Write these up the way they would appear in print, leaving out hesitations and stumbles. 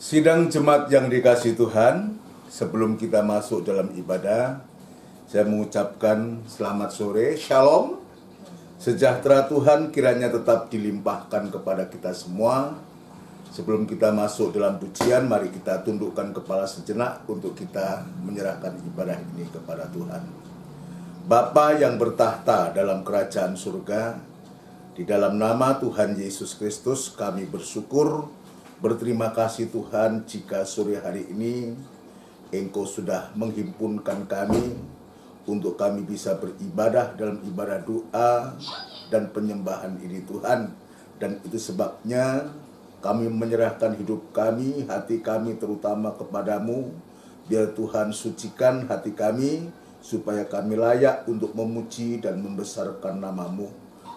Sidang jemaat yang dikasihi Tuhan, sebelum kita masuk dalam ibadah, saya mengucapkan selamat sore, shalom. Sejahtera Tuhan kiranya tetap dilimpahkan kepada kita semua. Sebelum kita masuk dalam pujian, mari kita tundukkan kepala sejenak untuk kita menyerahkan ibadah ini kepada Tuhan. Bapa yang bertahta dalam kerajaan surga, di dalam nama Tuhan Yesus Kristus kami bersyukur, berterima kasih Tuhan jika sore hari ini Engkau sudah menghimpunkan kami untuk kami bisa beribadah dalam ibadah doa dan penyembahan ini Tuhan. Dan itu sebabnya kami menyerahkan hidup kami, hati kami terutama kepadamu. Biar Tuhan sucikan hati kami supaya kami layak untuk memuji dan membesarkan nama-Mu.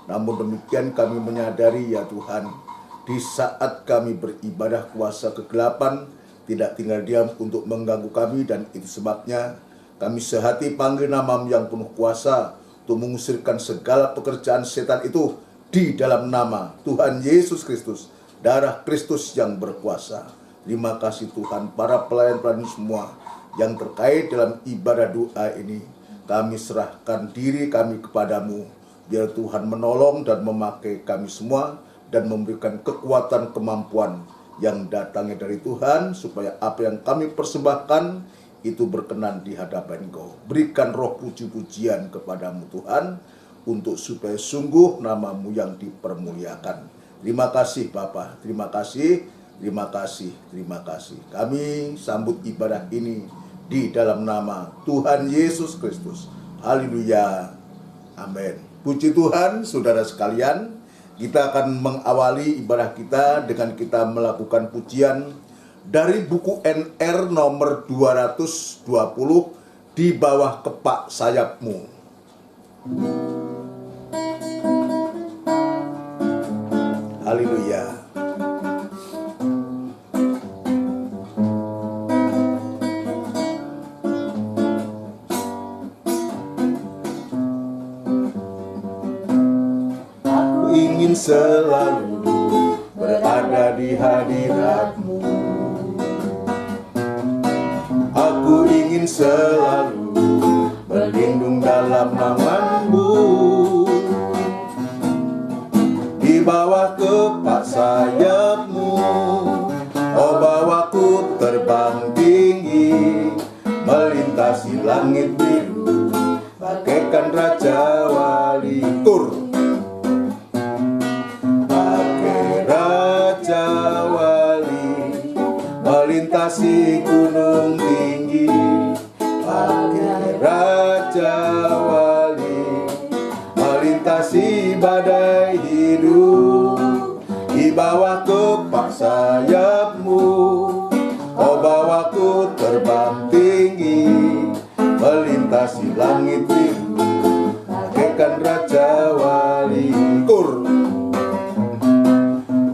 Namun demikian kami menyadari ya Tuhan, di saat kami beribadah kuasa kegelapan tidak tinggal diam untuk mengganggu kami, dan itu sebabnya kami sehati panggil nama-Mu yang penuh kuasa untuk mengusirkan segala pekerjaan setan itu di dalam nama Tuhan Yesus Kristus, darah Kristus yang berkuasa. Terima kasih Tuhan, para pelayan-pelayan semua yang terkait dalam ibadah doa ini, kami serahkan diri kami kepadamu. Biar Tuhan menolong dan memakai kami semua dan memberikan kekuatan kemampuan yang datangnya dari Tuhan, supaya apa yang kami persembahkan itu berkenan di hadapan Engkau. Berikan roh puji-pujian kepadamu Tuhan, untuk supaya sungguh nama-Mu yang dipermuliakan. Terima kasih Bapa, terima kasih, terima kasih, terima kasih. Kami sambut ibadah ini di dalam nama Tuhan Yesus Kristus. Haleluya, amin. Puji Tuhan, saudara sekalian. Kita akan mengawali ibadah kita dengan kita melakukan pujian dari buku NR nomor 220, Di Bawah Kepak Sayap-Mu. Haleluya. Ingin selalu berada di hadirat-Mu. Aku ingin selalu berlindung dalam nama-Mu. Di bawah kepak sayap-Mu, oh bawaku terbang tinggi, melintasi langit biru, bagaikan Raja Wali. Melintasi gunung tinggi, bagai Raja Wali, melintasi badai hidup. Di bawah kepak sayap-Mu, oh bawaku terbang tinggi, melintasi langit biru, bagaikan Raja Wali.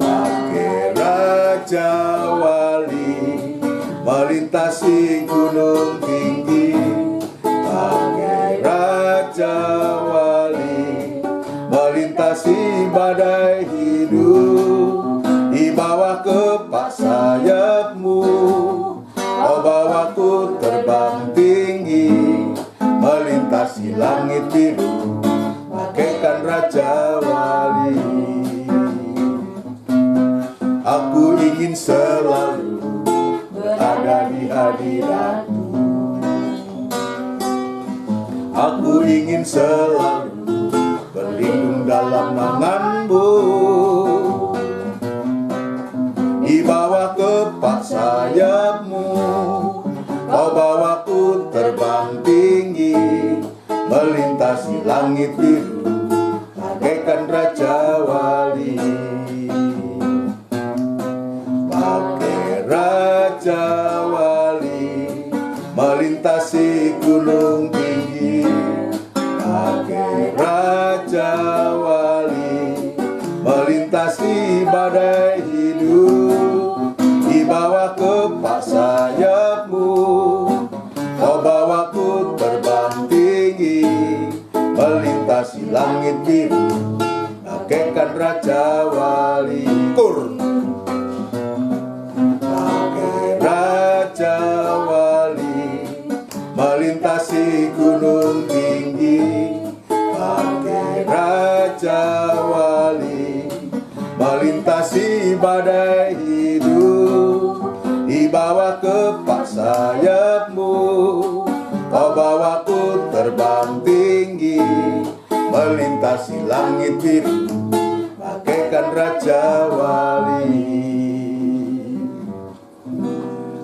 Bagai Raja melintasi gunung tinggi, bagai Raja Wali, melintasi badai hidup. Di bawah kepak sayap-Mu, oh bawaku terbang tinggi, melintasi langit biru, bagaikan Raja Wali. Aku ingin selalu berada di hadirat-Mu. Aku ingin selalu berlindung dalam naungan-Mu. Di bawah kepak sayap-Mu, oh bawaku terbang tinggi, melintasi langit biru, bagaikan Raja Wali. Raja Wali, melintasi gunung tinggi, bagai Raja Wali, melintasi badai hidup. Di bawah kepak sayap-Mu, oh bawaku terbang tinggi, melintasi langit biru, bagaikan Raja Wali. melintasi gunung tinggi, pakai Raja Wali, melintasi badai hidup, dibawa kepak sayapmu, kau bawaku terbang tinggi, melintasi langit biru, bagaikan Raja Wali.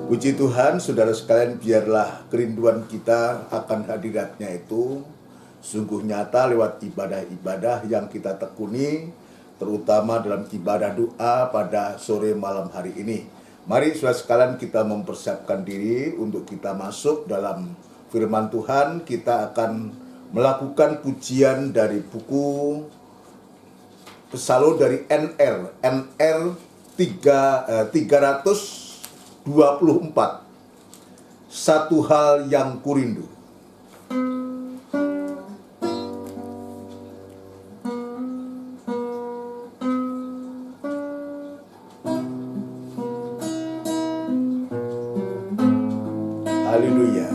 Puji Tuhan, saudara sekalian, biarlah kerinduan kita akan hadiratnya itu sungguh nyata lewat ibadah-ibadah yang kita tekuni, terutama dalam ibadah doa pada sore malam hari ini. Mari saudara sekalian, kita mempersiapkan diri untuk kita masuk dalam firman Tuhan. Kita akan melakukan pujian dari buku Psalm dari NR 324, satu hal yang kurindu. Haleluya.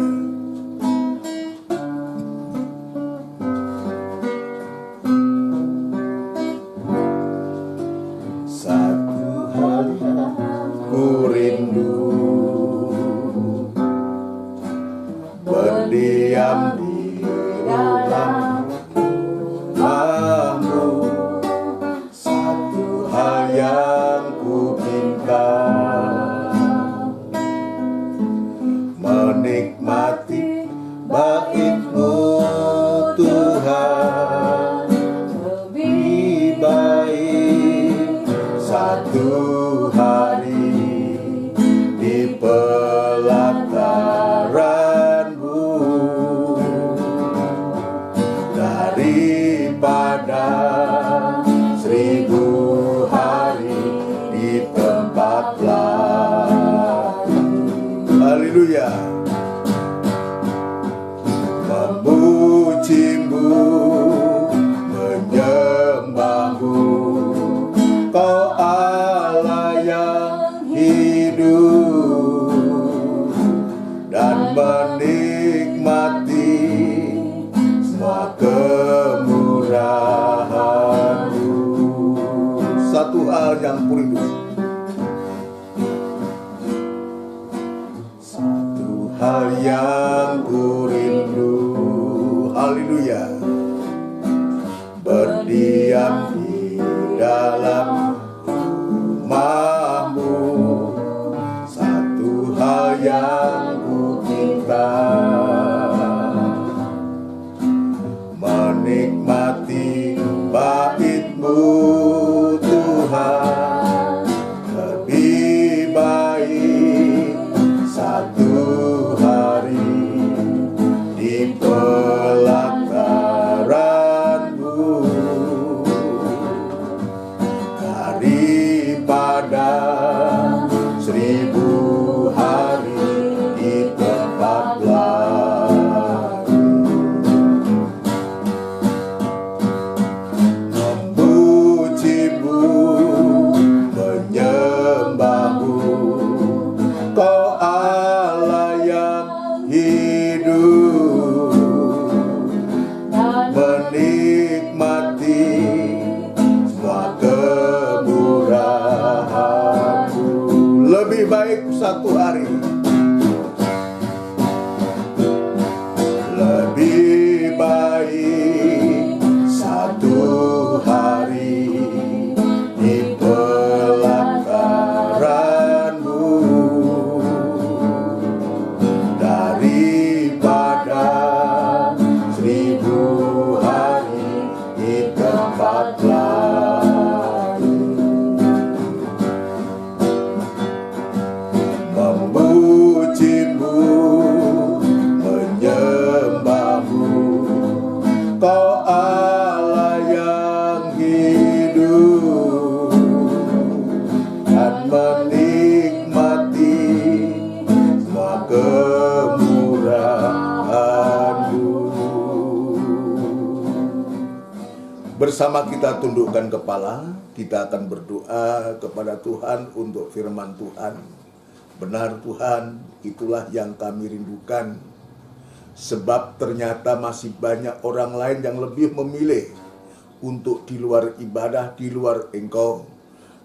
Satu hal yang kurindu, berdiam di dalam rumahmu. Satu hal yang ku minta, menikmati bait-Mu Tuhan. Lebih baik satu hari di pelataran-Mu daripada 1000 hari di tempat lain. Haleluya. Memuji-Mu, menyembah-Mu, Kau Allah yang hidup, dan menikmati semua kemurahan-Mu. Satu hal yang kurindu, satu hal yang kurindu. Haleluya. Berdiam di dalam rumah-Mu. Satu hal yang ku cinta, menikmati bait-Mu Tuhan. Lebih baik satu hari di pelataran-Mu daripada 1000 hari di tempat lain. Memuji-Mu, menyembah-Mu, Kau Allah yang hidup, menikmati semua kemurahan-Mu. Lebih baik satu hari, lebih baik satu hari di pelataran-Mu daripada 1000 hari di tempat lain. Memuji-Mu, menyembah-Mu, Kau Allah yang hidup, dan menikmati semua kemurahan-Mu. Bersama kita tundukkan kepala, kita akan berdoa kepada Tuhan untuk firman Tuhan. Benar Tuhan, itulah yang kami rindukan. Sebab ternyata masih banyak orang lain yang lebih memilih untuk di luar ibadah, di luar Engkau.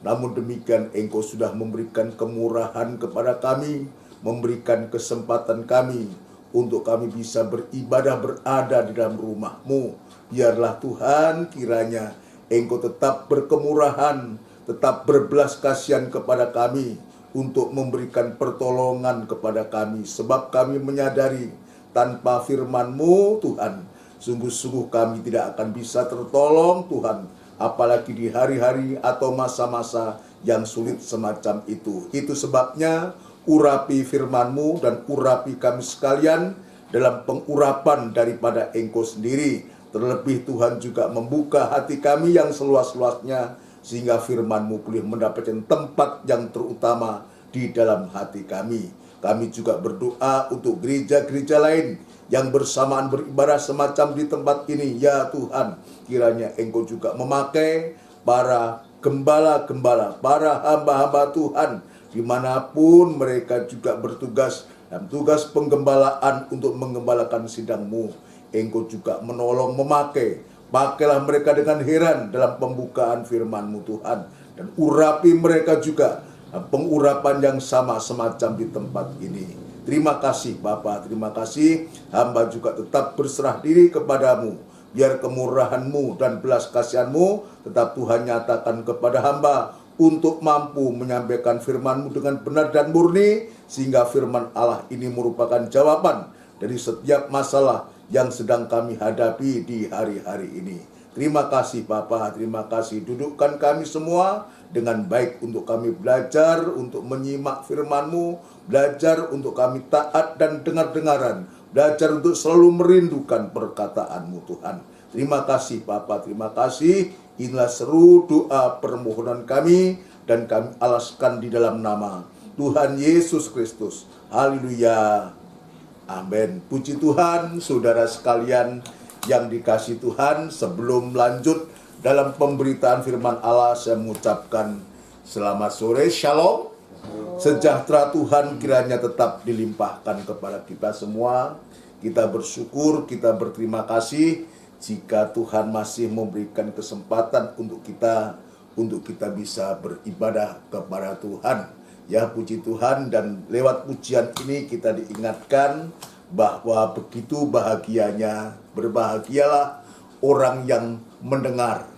Namun demikian Engkau sudah memberikan kemurahan kepada kami, memberikan kesempatan kami untuk kami bisa beribadah, berada di dalam rumah-Mu. Biarlah Tuhan kiranya Engkau tetap berkemurahan, tetap berbelas kasihan kepada kami untuk memberikan pertolongan kepada kami. Sebab kami menyadari tanpa firman-Mu Tuhan, sungguh-sungguh kami tidak akan bisa tertolong Tuhan. Apalagi di hari-hari atau masa-masa yang sulit semacam itu. Itu sebabnya urapi firman-Mu dan urapi kami sekalian dalam pengurapan daripada Engkau sendiri. Terlebih Tuhan juga membuka hati kami yang seluas-luasnya sehingga firman-Mu boleh mendapatkan tempat yang terutama di dalam hati kami. Kami juga berdoa untuk gereja-gereja lain yang bersamaan beribadah semacam di tempat ini. Ya Tuhan, kiranya Engkau juga memakai para gembala-gembala, para hamba-hamba Tuhan, dimanapun mereka juga bertugas dalam tugas penggembalaan untuk menggembalakan sidang-Mu. Engkau juga menolong, memakai. Pakailah mereka dengan heran dalam pembukaan firman-Mu Tuhan. Dan urapi mereka juga pengurapan yang sama semacam di tempat ini. Terima kasih Bapa, terima kasih. Hamba juga tetap berserah diri kepadamu. Biar kemurahan-Mu dan belas kasihan-Mu tetap Tuhan nyatakan kepada hamba untuk mampu menyampaikan firman-Mu dengan benar dan murni, sehingga firman Allah ini merupakan jawaban dari setiap masalah yang sedang kami hadapi di hari-hari ini. Terima kasih Bapa, terima kasih. Dudukkan kami semua dengan baik untuk kami belajar, untuk menyimak firman-Mu, belajar untuk kami taat dan dengar-dengaran, belajar untuk selalu merindukan perkataan-Mu Tuhan. Terima kasih Bapa, terima kasih. Inilah seru doa permohonan kami dan kami alaskan di dalam nama Tuhan Yesus Kristus. Haleluya. Amin. Puji Tuhan, saudara sekalian yang dikasihi Tuhan. Sebelum lanjut dalam pemberitaan firman Allah, saya mengucapkan selamat sore, shalom. Sejahtera Tuhan kiranya tetap dilimpahkan kepada kita semua. Kita bersyukur, kita berterima kasih jika Tuhan masih memberikan kesempatan untuk kita bisa beribadah kepada Tuhan. Ya, puji Tuhan, dan lewat pujian ini kita diingatkan bahwa begitu bahagianya, berbahagialah orang yang mendengar.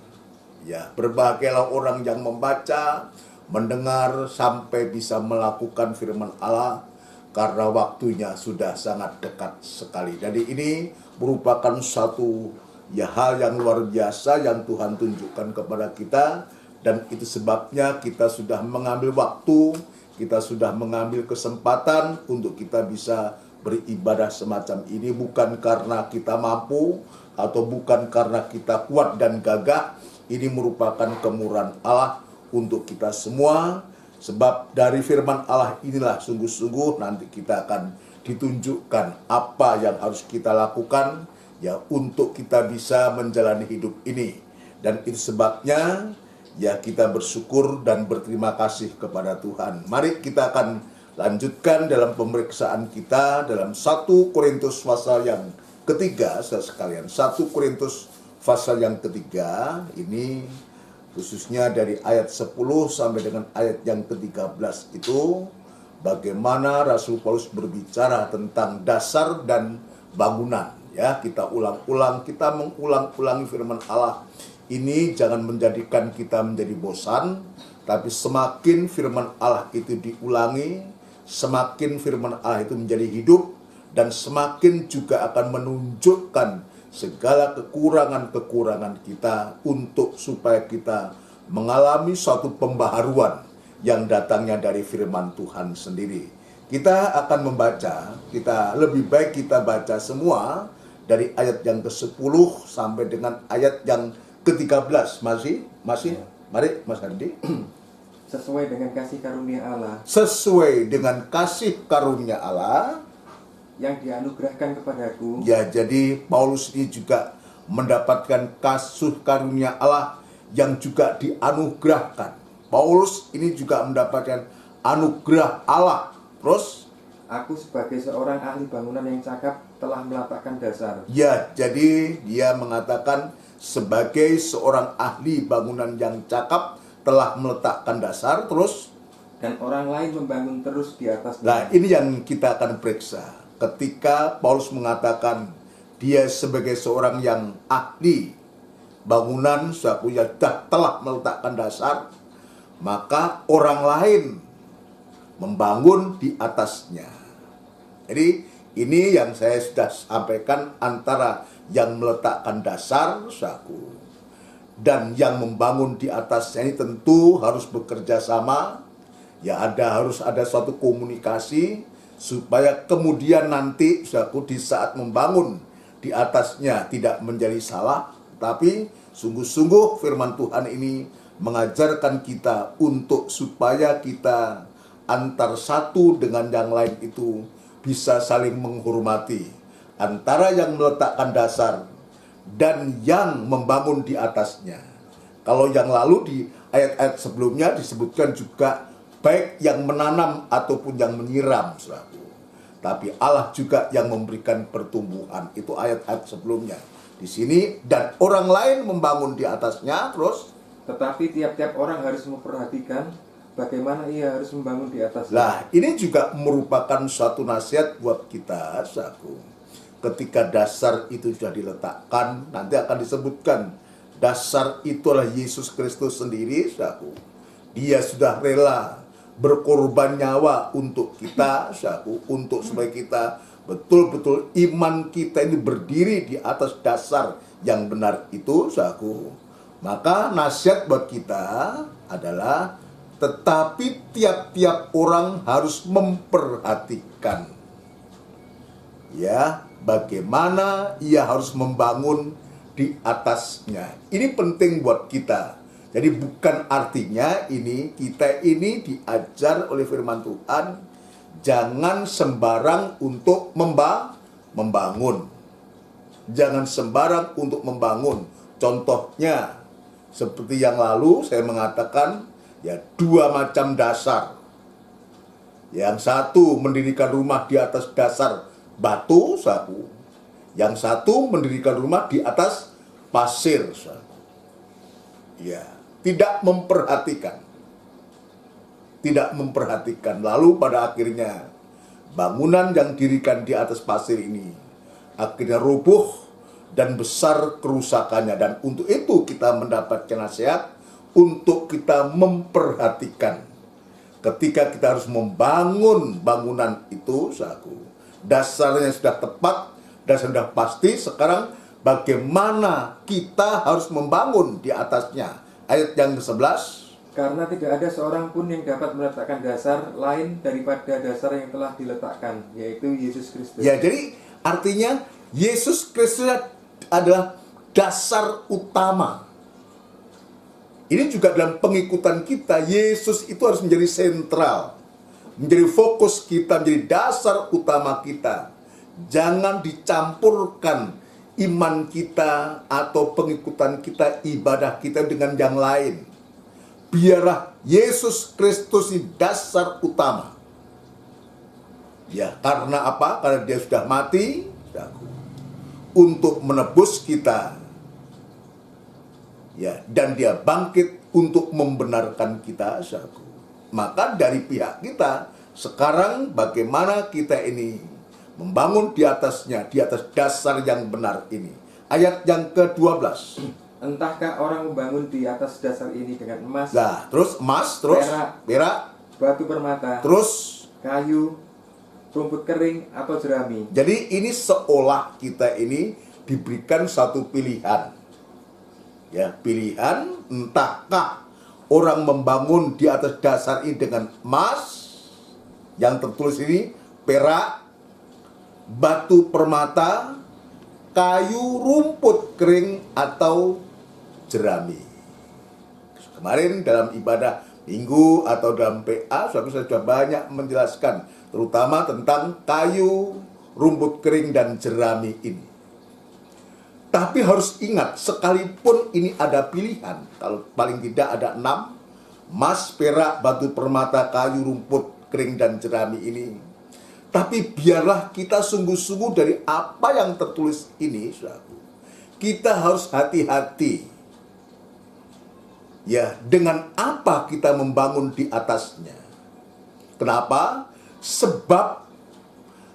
Ya, berbahagialah orang yang membaca, mendengar sampai bisa melakukan firman Allah, karena waktunya sudah sangat dekat sekali. Jadi ini merupakan satu hal yang luar biasa yang Tuhan tunjukkan kepada kita, dan itu sebabnya kita sudah mengambil waktu, kita sudah mengambil kesempatan untuk kita bisa beribadah semacam ini, bukan karena kita mampu atau bukan karena kita kuat dan gagah. Ini merupakan kemurahan Allah untuk kita semua, sebab dari firman Allah inilah sungguh-sungguh nanti kita akan ditunjukkan apa yang harus kita lakukan ya untuk kita bisa menjalani hidup ini. Dan itu sebabnya ya kita bersyukur dan berterima kasih kepada Tuhan. Mari kita akan lanjutkan dalam pemeriksaan kita dalam 1 Korintus pasal yang ketiga, saudara sekalian. 1 Korintus pasal yang ketiga ini khususnya dari ayat 10 sampai dengan ayat yang ke-13 itu bagaimana Rasul Paulus berbicara tentang dasar dan bangunan. Ya, kita ulang-ulang, kita mengulang-ulangi firman Allah. Ini jangan menjadikan kita menjadi bosan, tapi semakin firman Allah itu diulangi, semakin firman Allah itu menjadi hidup, dan semakin juga akan menunjukkan segala kekurangan-kekurangan kita untuk supaya kita mengalami suatu pembaharuan yang datangnya dari firman Tuhan sendiri. Kita akan membaca, lebih baik kita baca semua dari ayat yang ke-10 sampai dengan ayat yang ke-13. Masih? Mari Mas Andi. Sesuai dengan kasih karunia Allah. Sesuai dengan kasih karunia Allah yang dianugerahkan kepadaku. Ya, jadi Paulus ini juga mendapatkan kasih karunia Allah yang juga dianugerahkan. Paulus ini juga mendapatkan anugerah Allah. Terus Aku sebagai seorang ahli bangunan yang cakap telah meletakkan dasar. Ya, jadi dia mengatakan sebagai seorang ahli bangunan yang cakap telah meletakkan dasar, terus. Dan orang lain membangun terus di atasnya. Nah, ini yang kita akan periksa. Ketika Paulus mengatakan dia sebagai seorang yang ahli bangunan, suatu yang telah meletakkan dasar, maka orang lain membangun di atasnya. Jadi ini yang saya sudah sampaikan, antara yang meletakkan dasar, saku, dan yang membangun di atasnya ini tentu harus bekerja sama. Ya, harus ada suatu komunikasi supaya kemudian nanti saku di saat membangun di atasnya tidak menjadi salah, tapi sungguh-sungguh firman Tuhan ini mengajarkan kita untuk supaya kita antar satu dengan yang lain itu bisa saling menghormati, antara yang meletakkan dasar dan yang membangun di atasnya. Kalau yang lalu di ayat-ayat sebelumnya disebutkan juga baik yang menanam ataupun yang menyiram, saudaraku. Tapi Allah juga yang memberikan pertumbuhan. Itu ayat-ayat sebelumnya. Di sini, dan orang lain membangun di atasnya, terus. Tetapi tiap-tiap orang harus memperhatikan bagaimana ia harus membangun di atasnya. Nah, ini juga merupakan suatu nasihat buat kita, saudaraku. Ketika dasar itu sudah diletakkan, nanti akan disebutkan dasar itu adalah Yesus Kristus sendiri, saudaraku. Dia sudah rela berkorban nyawa untuk kita, saudaraku, untuk supaya kita betul-betul iman kita ini berdiri di atas dasar yang benar itu, saudaraku. Maka nasihat buat kita adalah, tetapi tiap-tiap orang harus memperhatikan, ya, bagaimana ia harus membangun di atasnya. Ini penting buat kita. Jadi bukan artinya kita ini diajar oleh firman Tuhan jangan sembarang untuk membangun. Jangan sembarang untuk membangun. Contohnya seperti yang lalu saya mengatakan, ya, dua macam dasar. Yang satu mendirikan rumah di atas dasar batu, saku. Yang satu mendirikan rumah di atas pasir, saku. Ya, tidak memperhatikan. Tidak memperhatikan. Lalu pada akhirnya bangunan yang didirikan di atas pasir ini akhirnya rubuh dan besar kerusakannya. Dan untuk itu kita mendapatkan nasihat untuk kita memperhatikan ketika kita harus membangun bangunan itu, saku, dasarnya sudah tepat dan sudah pasti. Sekarang bagaimana kita harus membangun di atasnya. Ayat yang ke-11, karena tidak ada seorang pun yang dapat meletakkan dasar lain daripada dasar yang telah diletakkan, yaitu Yesus Kristus. Ya, jadi artinya Yesus Kristus adalah dasar utama. Ini juga dalam pengikutan kita, Yesus itu harus menjadi sentral, menjadi fokus kita, menjadi dasar utama kita. Jangan dicampurkan iman kita atau pengikutan kita, ibadah kita dengan yang lain. Biarlah Yesus Kristus ini dasar utama. Ya, karena apa? Karena dia sudah mati untuk menebus kita. Ya, dan dia bangkit untuk membenarkan kita, saudaraku. Maka dari pihak kita sekarang bagaimana kita ini membangun di atasnya, di atas dasar yang benar ini. Ayat yang ke-12. Entahkah orang membangun di atas dasar ini dengan emas, Nah, terus emas, terus perak, batu permata, terus kayu, rumput kering, atau jerami. jadi ini seolah kita ini diberikan satu pilihan. Ya, pilihan, entahkah orang membangun di atas dasar ini dengan emas, yang tertulis ini perak, batu permata, kayu, rumput kering, atau jerami. Kemarin dalam ibadah minggu atau dalam PA, saya sudah banyak menjelaskan, terutama tentang kayu, rumput kering, dan jerami ini. Tapi harus ingat, sekalipun ini ada pilihan, kalau paling tidak ada 6, emas, perak, batu permata, kayu, rumput kering, dan jerami ini. Tapi biarlah kita sungguh-sungguh dari apa yang tertulis ini, saudaraku. Kita harus hati-hati. Ya, dengan apa kita membangun di atasnya. Kenapa? Sebab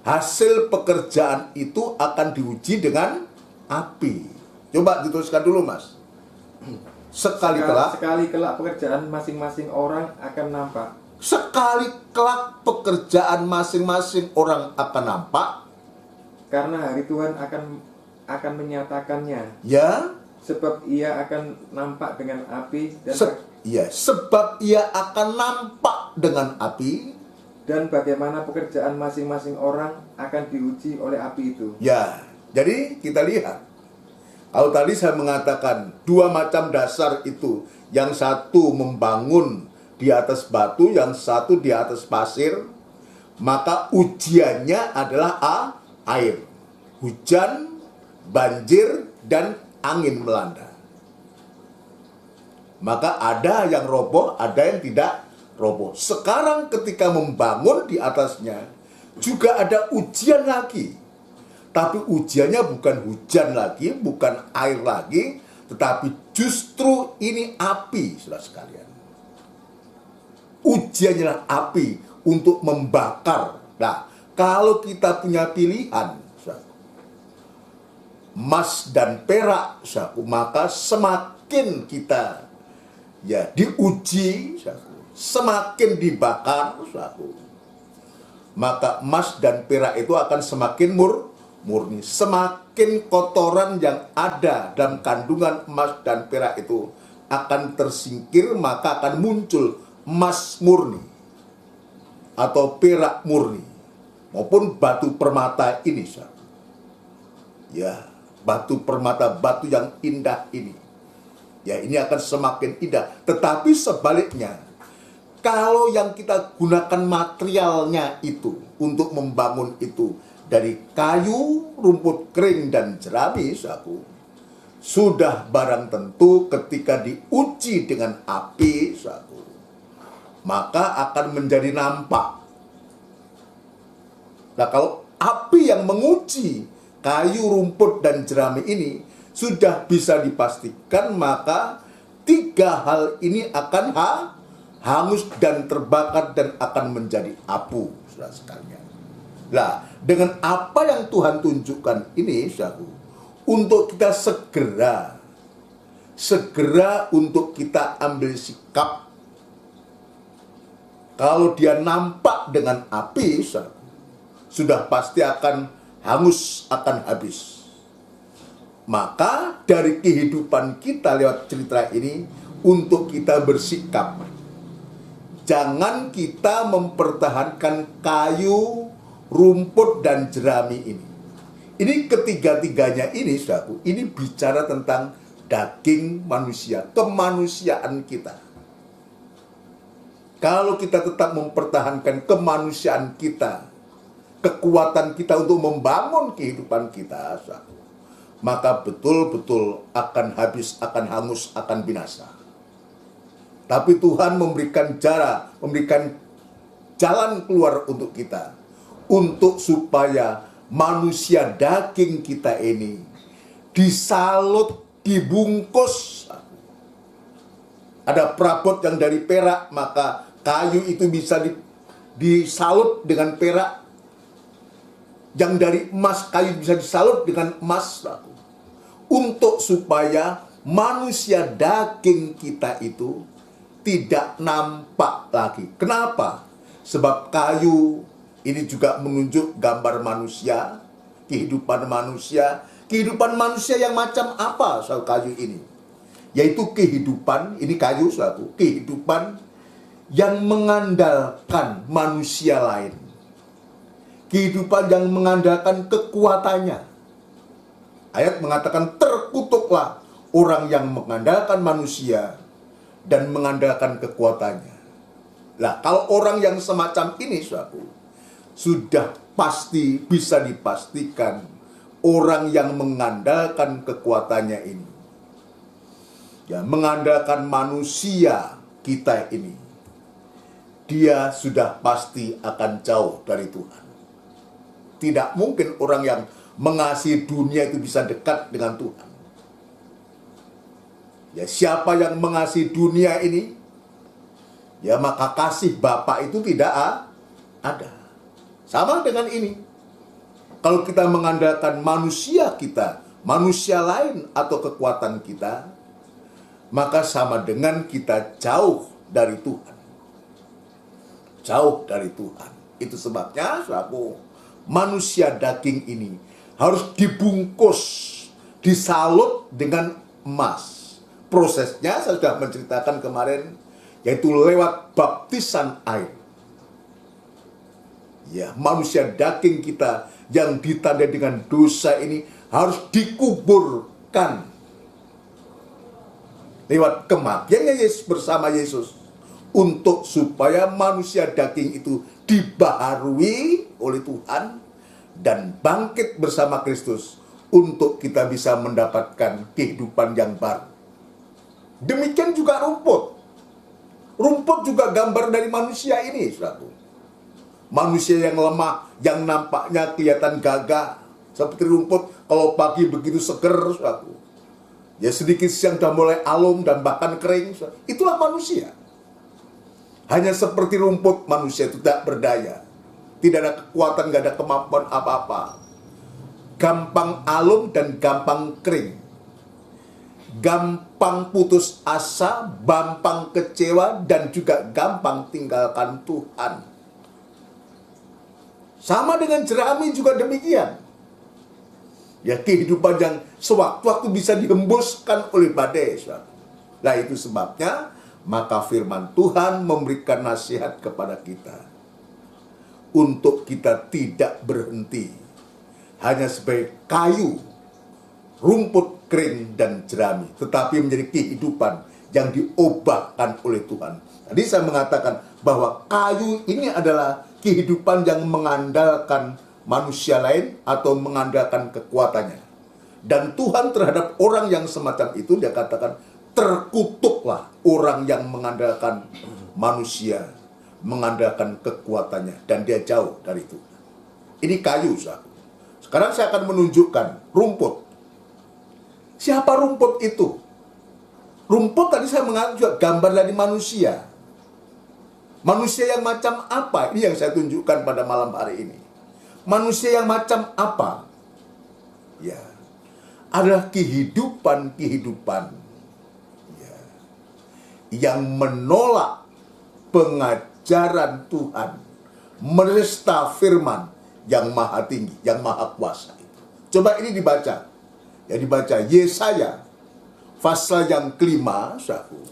hasil pekerjaan itu akan diuji dengan api. Coba dituliskan dulu, Mas. Sekali kelak pekerjaan masing-masing orang akan nampak. Sekali kelak pekerjaan masing-masing orang akan nampak. Karena hari Tuhan akan menyatakannya. Ya. Sebab ia akan nampak dengan api dan sebab ia akan nampak dengan api. Dan bagaimana pekerjaan masing-masing orang akan diuji oleh api itu. Ya, jadi kita lihat. Kalau tadi saya mengatakan dua macam dasar itu, yang satu membangun di atas batu, yang satu di atas pasir, maka ujiannya adalah air, hujan, banjir, dan angin melanda. Maka ada yang roboh, ada yang tidak roboh. Sekarang ketika membangun di atasnya, juga ada ujian lagi. Tapi ujiannya bukan hujan lagi, bukan air lagi, tetapi justru ini api, saudara sekalian. Ujiannya adalah api untuk membakar. Nah, kalau kita punya pilihan, emas dan perak, maka semakin kita diuji, semakin dibakar, maka emas dan perak itu akan semakin murni. Semakin kotoran yang ada dalam kandungan emas dan perak itu akan tersingkir, maka akan muncul emas murni atau perak murni maupun batu permata ini. Ya, batu permata, batu yang indah ini. Ya, ini akan semakin indah. Tetapi sebaliknya, kalau yang kita gunakan materialnya itu untuk membangun itu dari kayu, rumput kering, dan jerami, sudah barang tentu ketika diuji dengan api, maka akan menjadi nampak. Nah, kalau api yang menguji kayu, rumput, dan jerami ini sudah bisa dipastikan, maka tiga hal ini akan hangus dan terbakar dan akan menjadi apu, saudara sekalian. Nah, dengan apa yang Tuhan tunjukkan ini, saudara, untuk kita segera untuk kita ambil sikap. Kalau dia nampak dengan api, saudara, sudah pasti akan hangus, akan habis. Maka dari kehidupan kita lewat cerita ini, untuk kita bersikap, jangan kita mempertahankan kayu, rumput, dan jerami ini. Ini ketiga-tiganya ini, saudaraku, ini bicara tentang daging manusia, kemanusiaan kita. Kalau kita tetap mempertahankan kemanusiaan kita, kekuatan kita untuk membangun kehidupan kita, maka betul-betul akan habis, akan hangus, akan binasa. Tapi Tuhan memberikan jalan keluar untuk kita, untuk supaya manusia daging kita ini disalut, dibungkus. Ada perabot yang dari perak, maka kayu itu bisa disalut dengan perak. Yang dari emas, kayu bisa disalut dengan emas. Untuk supaya manusia daging kita itu tidak nampak lagi. Kenapa? Sebab kayu ini juga menunjuk gambar manusia, kehidupan manusia. Kehidupan manusia yang macam apa soal kayu ini? Yaitu kehidupan, ini kayu suatu kehidupan yang mengandalkan manusia lain. Kehidupan yang mengandalkan kekuatannya. Ayat mengatakan terkutuklah orang yang mengandalkan manusia dan mengandalkan kekuatannya. Nah, kalau orang yang semacam ini, sudah pasti bisa dipastikan orang yang mengandalkan kekuatannya ini, ya, mengandalkan manusia kita ini, dia sudah pasti akan jauh dari Tuhan. Tidak mungkin orang yang mengasihi dunia itu bisa dekat dengan Tuhan. Ya, siapa yang mengasihi dunia ini, ya maka kasih Bapa itu tidak ada. Sama dengan ini. Kalau kita mengandalkan manusia kita, manusia lain atau kekuatan kita, maka sama dengan kita jauh dari Tuhan. Jauh dari Tuhan. Itu sebabnya, saudaraku, manusia daging ini harus dibungkus, disalut dengan emas. Prosesnya saya sudah menceritakan kemarin, yaitu lewat baptisan air. Ya, manusia daging kita yang ditandai dengan dosa ini harus dikuburkan lewat kematiannya Yesus bersama Yesus, untuk supaya manusia daging itu dibaharui oleh Tuhan dan bangkit bersama Kristus untuk kita bisa mendapatkan kehidupan yang baru. Demikian juga rumput. Rumput juga gambar dari manusia ini, saudaraku. Manusia yang lemah, yang nampaknya kelihatan gagah, seperti rumput kalau pagi begitu seger, saudaraku. Ya sedikit siang sudah mulai alum dan bahkan kering. Saudaraku. Itulah manusia. Hanya seperti rumput, manusia itu tidak berdaya. Tidak ada kekuatan, tidak ada kemampuan apa-apa. Gampang alum dan gampang kering. Gampang putus asa, gampang kecewa, dan juga gampang tinggalkan Tuhan. Sama dengan jerami juga demikian. Ya, kehidupan yang sewaktu-waktu bisa dihembuskan oleh badai. Nah, itu sebabnya maka firman Tuhan memberikan nasihat kepada kita untuk kita tidak berhenti hanya sebagai kayu, rumput kering dan jerami, tetapi menjadi kehidupan yang diubahkan oleh Tuhan. Tadi saya mengatakan bahwa kayu ini adalah kehidupan yang mengandalkan manusia lain atau mengandalkan kekuatannya. Dan Tuhan terhadap orang yang semacam itu, dia katakan, terkutuklah orang yang mengandalkan manusia, mengandalkan kekuatannya, dan dia jauh dari itu. Ini kayu, saudara. Sekarang saya akan menunjukkan rumput. Siapa rumput itu? Rumput tadi saya mengatakan juga gambar dari manusia. Manusia yang macam apa? Ini yang saya tunjukkan pada malam hari ini. Manusia yang macam apa? Ya, adalah kehidupan-kehidupan ya, yang menolak pengajaran Tuhan, menista firman yang maha tinggi, yang maha kuasa itu. Coba ini dibaca. Ya, dibaca Yesaya pasal yang kelima, saudaraku.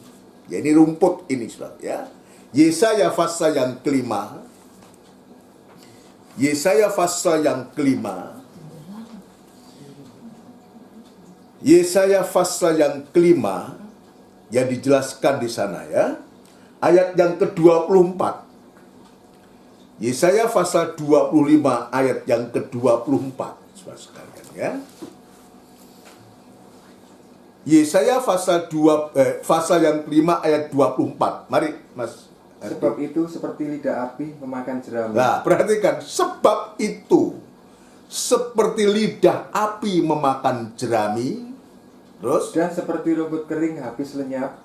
Ya, ini rumput ini, saudara, ya. Yesaya pasal yang kelima. Yesaya pasal yang kelima. Yesaya pasal yang kelima yang dijelaskan di sana, ya. Ayat yang ke-24. Yesaya pasal 25 ayat yang ke-24, saudara sekalian, ya. Yesaya pasal yang kelima ayat 24. Mari, Mas. Sebab itu seperti lidah api memakan jerami. Nah, perhatikan, sebab itu seperti lidah api memakan jerami. Terus, Dan seperti rumput kering habis lenyap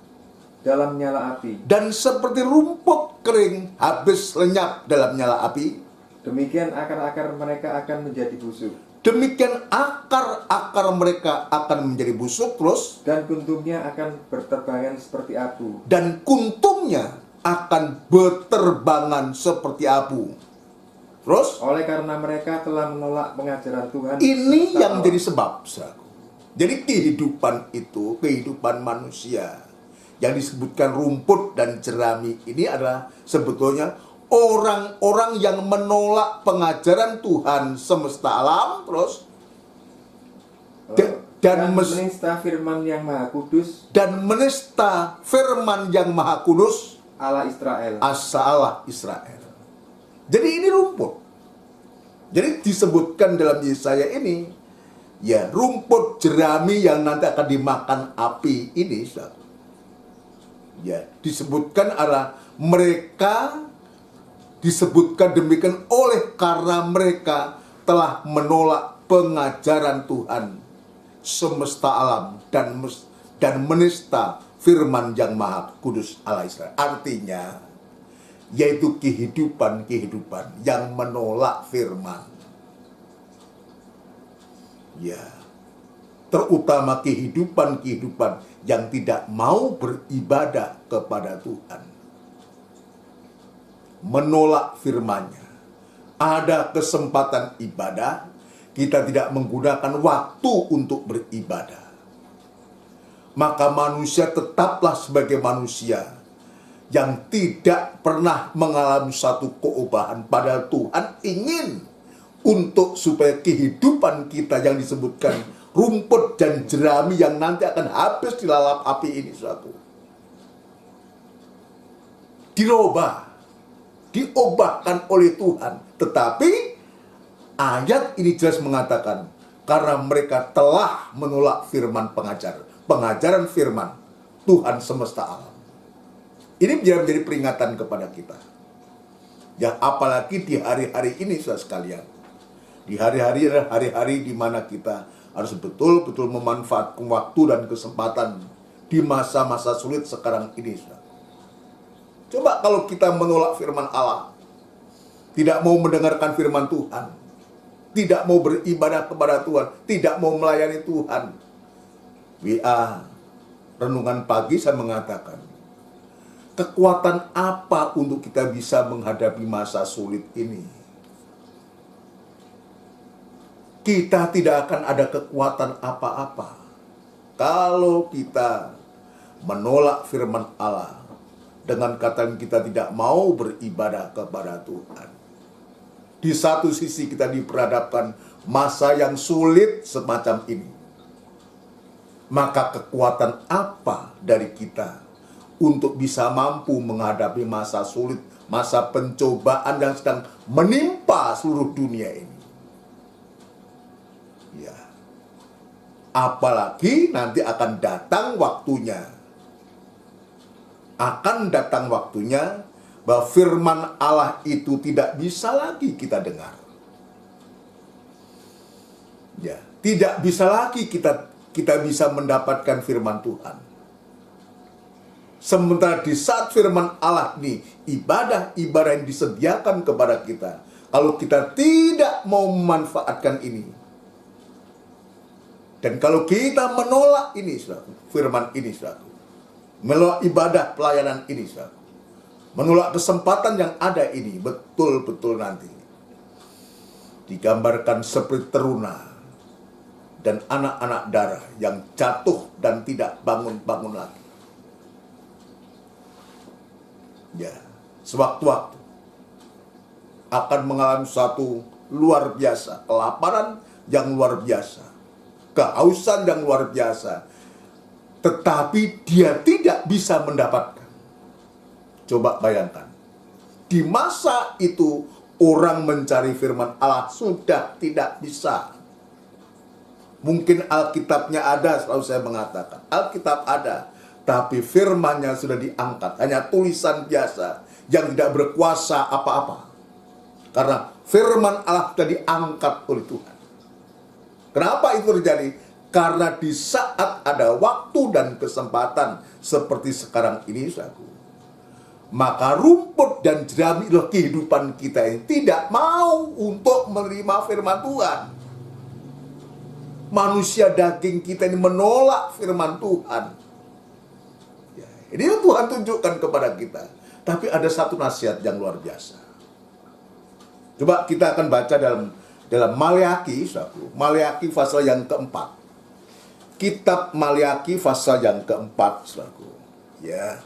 dalam nyala api. dan seperti rumput kering habis lenyap dalam nyala api, Demikian akar-akar mereka akan menjadi busuk. demikian akar-akar mereka akan menjadi busuk. Terus, Dan kuntumnya akan berterbangan seperti abu. dan kuntumnya akan berterbangan seperti abu. Terus, Oleh karena mereka telah menolak pengajaran Tuhan. ini serta yang Allah. jadi sebab, saudaraku. Jadi kehidupan itu, kehidupan manusia yang disebutkan rumput dan jerami ini adalah sebetulnya orang-orang yang menolak pengajaran Tuhan semesta alam. Terus, dan menista firman yang maha kudus dan menista firman yang maha kudus Allah Israel. Allah Israel. Jadi ini rumput. Jadi disebutkan dalam Yesaya ini, ya, rumput jerami yang nanti akan dimakan api ini, saudara. Ya, disebutkan adalah mereka disebutkan demikian oleh karena mereka telah menolak pengajaran Tuhan semesta alam dan menista firman yang maha kudus Allah Israel. Artinya, yaitu kehidupan-kehidupan yang menolak firman. Ya, terutama kehidupan-kehidupan yang tidak mau beribadah kepada Tuhan. Menolak firman-Nya. Ada kesempatan ibadah, kita tidak menggunakan waktu untuk beribadah. Maka manusia tetaplah sebagai manusia yang tidak pernah mengalami satu keobahan. Padahal Tuhan ingin untuk supaya kehidupan kita yang disebutkan rumput dan jerami yang nanti akan habis dilalap api ini suatu diubahkan oleh Tuhan. Tetapi ayat ini jelas mengatakan karena mereka telah menolak firman pengajaran firman Tuhan semesta alam. Ini biar menjadi peringatan kepada kita. Ya, apalagi di hari-hari ini saudara sekalian. Di hari-hari adalah hari-hari di mana kita harus betul-betul memanfaatkan waktu dan kesempatan di masa-masa sulit sekarang ini, saudara. Coba kalau kita menolak firman Allah, tidak mau mendengarkan firman Tuhan, tidak mau beribadah kepada Tuhan, tidak mau melayani Tuhan. Renungan pagi saya mengatakan, kekuatan apa untuk kita bisa menghadapi masa sulit ini? Kita tidak akan ada kekuatan apa-apa kalau kita menolak firman Allah dengan kata kita tidak mau beribadah kepada Tuhan. Di satu sisi kita diperhadapkan masa yang sulit semacam ini. Maka kekuatan apa dari kita untuk bisa mampu menghadapi masa sulit, masa pencobaan yang sedang menimpa seluruh dunia ini? Ya. Apalagi nanti akan datang waktunya. Akan datang waktunya bahwa firman Allah itu tidak bisa lagi kita dengar. Ya, tidak bisa lagi kita bisa mendapatkan firman Tuhan. Sementara di saat firman Allah ini, ibadah-ibadah yang disediakan kepada kita, kalau kita tidak mau memanfaatkan ini, dan kalau kita menolak ini, firman ini, menolak ibadah pelayanan ini, menolak kesempatan yang ada ini, betul-betul nanti digambarkan seperti teruna dan anak-anak darah yang jatuh dan tidak bangun-bangun lagi. Ya, sewaktu-waktu akan mengalami suatu luar biasa, kelaparan yang luar biasa, kehausan yang luar biasa, tetapi dia tidak bisa mendapatkan. Coba bayangkan, di masa itu orang mencari firman Allah sudah tidak bisa. Mungkin Alkitabnya ada, selalu saya mengatakan, Alkitab ada, tapi firman-Nya sudah diangkat, hanya tulisan biasa yang tidak berkuasa apa-apa. Karena firman Allah sudah diangkat oleh Tuhan. Kenapa itu terjadi? Karena di saat ada waktu dan kesempatan seperti sekarang ini, saudaraku, maka rumput dan jerami adalah kehidupan kita yang tidak mau untuk menerima firman Tuhan. Manusia daging kita ini menolak firman Tuhan. Ini yang Tuhan tunjukkan kepada kita. Tapi ada satu nasihat yang luar biasa. Coba kita akan baca dalam Maleakhi, Maleakhi pasal yang keempat. Kitab Maleakhi pasal yang keempat, saudaraku. Ya.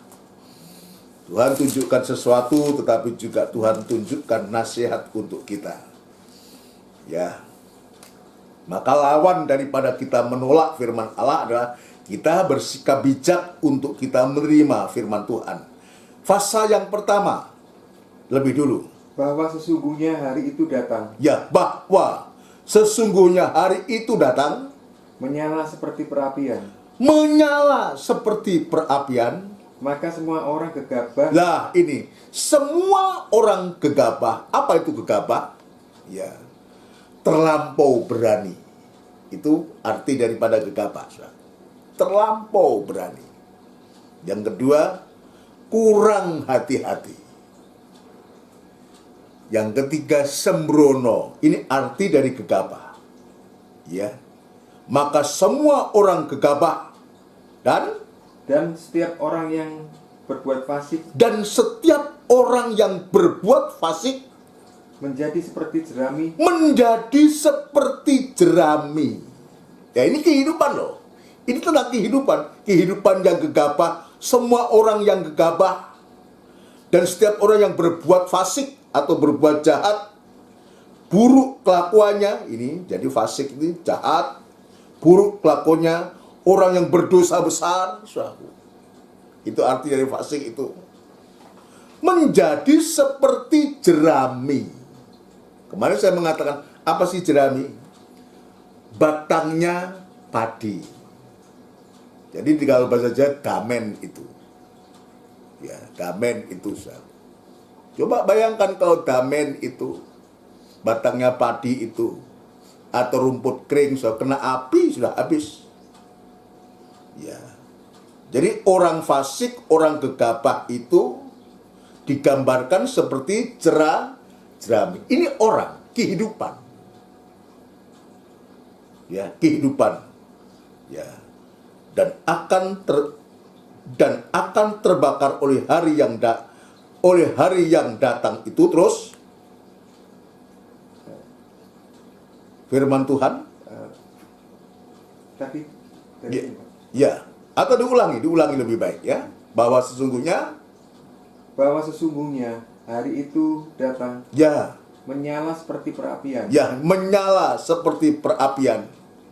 Tuhan tunjukkan sesuatu, tetapi juga Tuhan tunjukkan nasihat untuk kita. Ya. Maka lawan daripada kita menolak firman Allah adalah kita bersikap bijak untuk kita menerima firman Tuhan. Fasa yang pertama, lebih dulu. Bahwa sesungguhnya hari itu datang. Ya, bahwa sesungguhnya hari itu datang. Menyala seperti perapian. Menyala seperti perapian. Maka semua orang gegabah. Lah ini, semua orang gegabah. Apa itu gegabah? Ya. terlampau berani. Itu arti daripada gegabah. Terlampau berani. Yang kedua, kurang hati-hati. Yang ketiga, sembrono. Ini arti dari gegabah. Ya. Maka semua orang gegabah dan setiap orang yang berbuat fasik menjadi seperti jerami. Ya, ini kehidupan loh. Ini tentang kehidupan yang gegabah, semua orang yang gegabah, dan setiap orang yang berbuat fasik atau berbuat jahat, buruk kelakuannya. Ini jadi fasik ini jahat, buruk kelakuannya, orang yang berdosa besar. Itu arti dari fasik itu. Menjadi seperti jerami. Kemarin saya mengatakan, apa sih jerami? Batangnya padi. Jadi kalau bahasa Jawa, damen itu. Ya, damen itu. Coba bayangkan kalau damen itu, batangnya padi itu, atau rumput kering, kena api, sudah habis. Ya. Jadi orang fasik, orang gegabah itu digambarkan seperti jerami. Ini orang, kehidupan. Ya, kehidupan. Ya. Dan akan terbakar oleh hari yang datang itu. Terus firman Tuhan tapi ya, atau diulangi lebih baik ya, bahwa sesungguhnya hari itu datang, ya, menyala seperti perapian. Ya, menyala seperti perapian.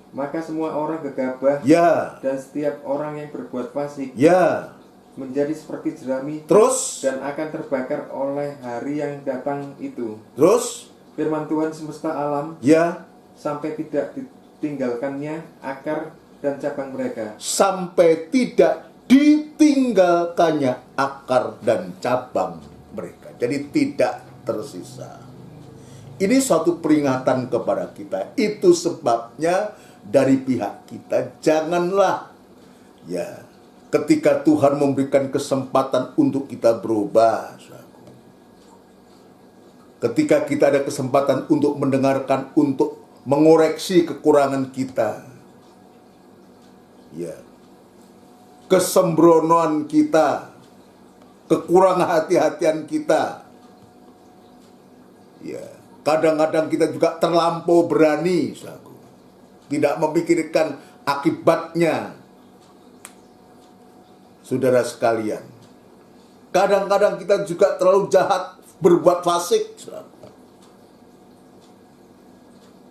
Maka semua orang gegabah, Ya, dan setiap orang yang berbuat fasik, ya, menjadi seperti jerami. Terus, dan akan terbakar oleh hari yang datang itu. Terus, firman Tuhan semesta alam, ya, sampai tidak ditinggalkannya akar dan cabang mereka. Sampai tidak ditinggalkannya akar dan cabang mereka. Jadi tidak tersisa. Ini suatu peringatan kepada kita. Itu sebabnya dari pihak kita, janganlah ya, ketika Tuhan memberikan kesempatan untuk kita berubah, ketika kita ada kesempatan untuk mendengarkan, untuk mengoreksi kekurangan kita, ya, kesembronoan kita, kekurangan hati-hatian kita, ya, kadang-kadang kita juga terlampau berani, tidak memikirkan akibatnya. Saudara sekalian, kadang-kadang kita juga terlalu jahat, berbuat fasik.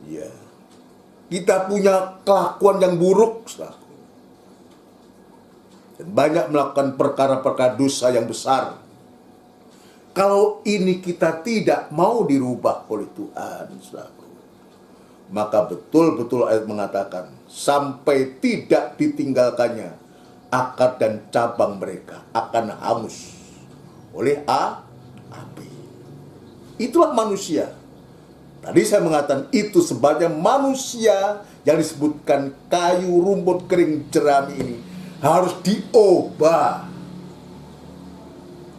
Ya, kita punya kelakuan yang buruk, dan banyak melakukan perkara-perkara dosa yang besar. Kalau ini kita tidak mau dirubah oleh Tuhan, maka betul-betul ayat mengatakan, sampai tidak ditinggalkannya akar dan cabang mereka akan hangus oleh api. Itulah manusia. Tadi saya mengatakan itu sebabnya manusia yang disebutkan kayu, rumput kering, jerami ini harus diubah.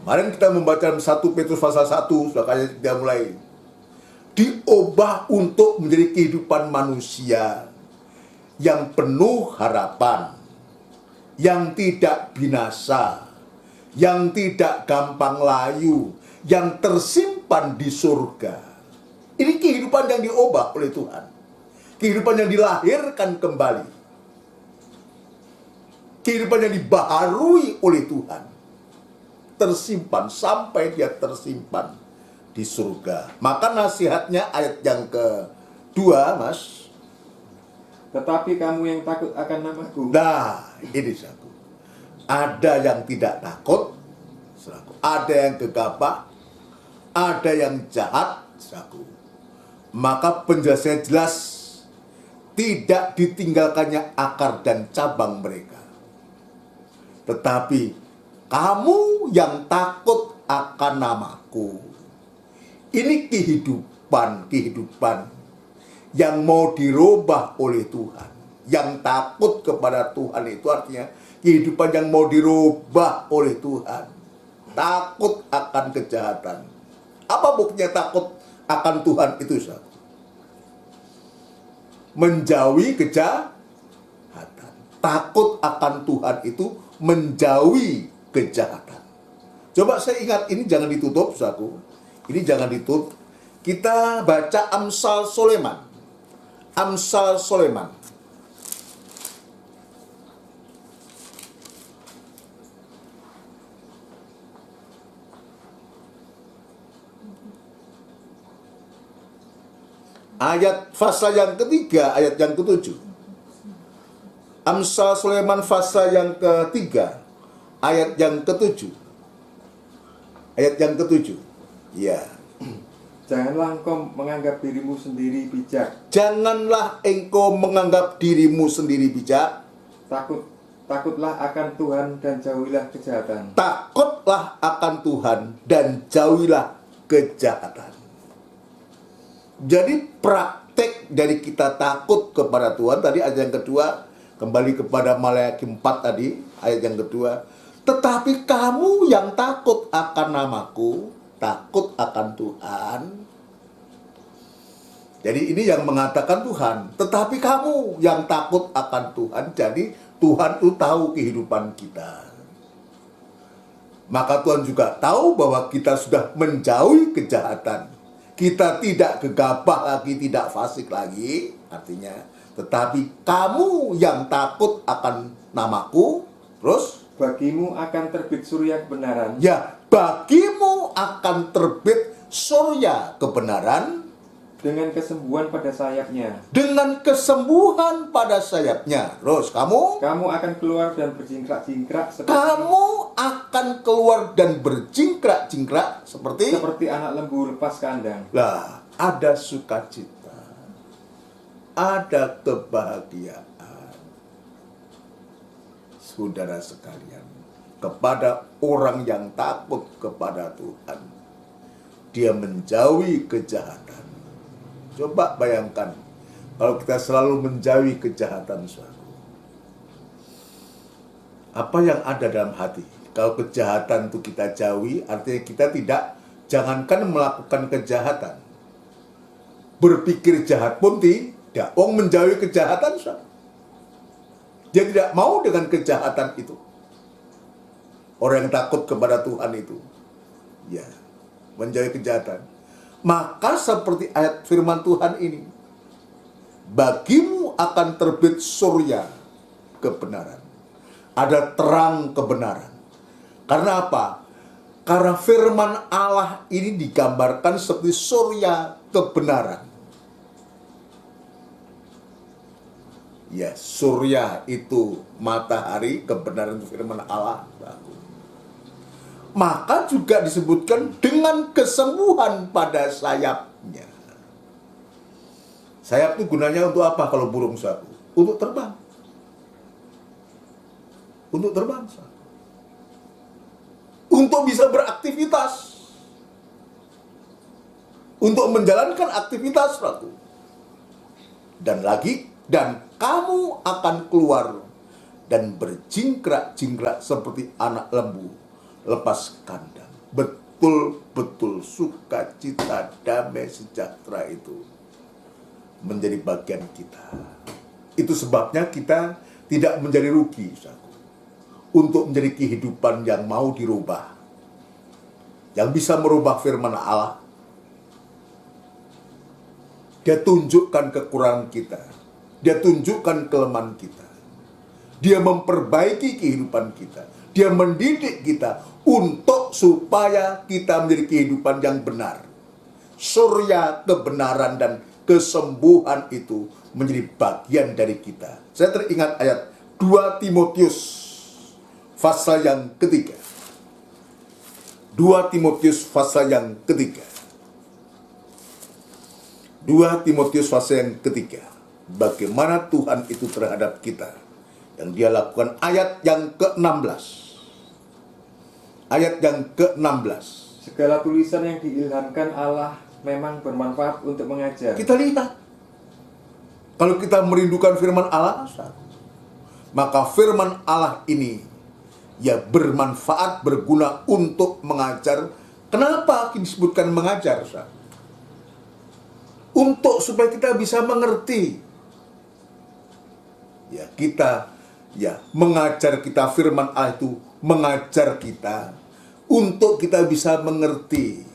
Kemarin kita membaca 1 Petrus pasal 1, sudah kayak kita mulai. Diubah untuk menjadi kehidupan manusia yang penuh harapan, yang tidak binasa, yang tidak gampang layu, yang tersimpan di surga. Ini kehidupan yang diubah oleh Tuhan. Kehidupan yang dilahirkan kembali. Kehidupan yang dibaharui oleh Tuhan. Tersimpan sampai dia tersimpan di surga. Maka nasihatnya ayat yang kedua, Mas. Tetapi kamu yang takut akan namaku. Nah, ini satu. Ada yang tidak takut, ada yang gegabah, ada yang jahat, maka penjelasannya jelas, tidak ditinggalkannya akar dan cabang mereka. Tetapi kamu yang takut akan namaku. Ini kehidupan yang mau dirubah oleh Tuhan. Yang takut kepada Tuhan itu artinya kehidupan yang mau dirubah oleh Tuhan. Takut akan kejahatan. Apa buktinya takut akan Tuhan itu, saudara? Menjauhi kejahatan. Takut akan Tuhan itu menjauhi kejahatan. Coba saya ingat, ini jangan ditutup, saudaraku. Ini jangan ditutup. Kita baca Amsal Soleman. Amsal Soleman. Ayat pasal yang ketiga, ayat yang ketujuh. Amsal Sulaiman pasal yang ketiga, ayat yang ketujuh. Ayat yang ketujuh. Ya. Janganlah engkau menganggap dirimu sendiri bijak. Janganlah engkau menganggap dirimu sendiri bijak. Takutlah akan Tuhan dan jauhilah kejahatan. Takutlah akan Tuhan dan jauhilah kejahatan. Jadi praktek dari kita takut kepada Tuhan tadi ayat yang kedua, kembali kepada Maleakhi 4 tadi ayat yang kedua. Tetapi kamu yang takut akan namaku, takut akan Tuhan. Jadi ini yang mengatakan Tuhan. Tetapi kamu yang takut akan Tuhan, jadi Tuhan itu tahu kehidupan kita. Maka Tuhan juga tahu bahwa kita sudah menjauhi kejahatan. Kita tidak gegabah lagi, tidak fasik lagi, artinya. Tetapi kamu yang takut akan namaku, terus? Bagimu akan terbit surya kebenaran. Ya, bagimu akan terbit surya kebenaran. Dengan kesembuhan pada sayapnya. Dengan kesembuhan pada sayapnya. Terus, kamu? Kamu akan keluar dan berjingkrak-jingkrak Kamu akan keluar dan berjingkrak-jingkrak seperti anak lembu lepas kandang. Lah, ada sukacita, ada kebahagiaan, saudara sekalian, kepada orang yang takut kepada Tuhan. Dia menjauhi kejahatan. Coba bayangkan, kalau kita selalu menjauhi kejahatan, saudara. Apa yang ada dalam hati? Kalau kejahatan itu kita jauhi, artinya kita jangankan melakukan kejahatan, berpikir jahat pun tidak. Orang menjauhi kejahatan, saudara. Dia tidak mau dengan kejahatan itu. Orang yang takut kepada Tuhan itu, ya, menjauhi kejahatan. Maka seperti ayat firman Tuhan ini, bagimu akan terbit surya kebenaran. Ada terang kebenaran. Karena apa? Karena firman Allah ini digambarkan seperti surya kebenaran. Ya, surya itu matahari, kebenaran itu firman Allah. Maka juga disebutkan dengan kesembuhan pada sayapnya. Sayap itu gunanya untuk apa kalau burung, saudara? Untuk terbang. Untuk terbang, saudara. Untuk bisa beraktivitas. Untuk menjalankan aktivitas, saudara. Dan kamu akan keluar dan berjingkrak-jingkrak seperti anak lembu lepas kandang. Betul-betul sukacita, damai, sejahtera itu menjadi bagian kita. Itu sebabnya kita tidak menjadi rugi, saudara, untuk menjadi kehidupan yang mau dirubah, yang bisa merubah firman Allah. Dia tunjukkan kekurangan kita, dia tunjukkan kelemahan kita, dia memperbaiki kehidupan kita, dia mendidik kita untuk supaya kita memiliki kehidupan yang benar. Surya kebenaran dan kesembuhan itu menjadi bagian dari kita. Saya teringat ayat 2 Timotius pasal yang ketiga. 2 Timotius pasal yang ketiga. 2 Timotius pasal yang ketiga. Bagaimana Tuhan itu terhadap kita, yang dia lakukan. Ayat yang ke-16. Ayat yang ke-16. Segala tulisan yang diilhamkan Allah memang bermanfaat untuk mengajar. Kita lihat Kalau kita merindukan firman Allah, maka firman Allah ini ya bermanfaat, berguna untuk mengajar. Kenapa disebutkan mengajar? Untuk supaya kita bisa mengerti. Ya, kita mengajar kita, firman Allah itu mengajar kita untuk kita bisa mengerti.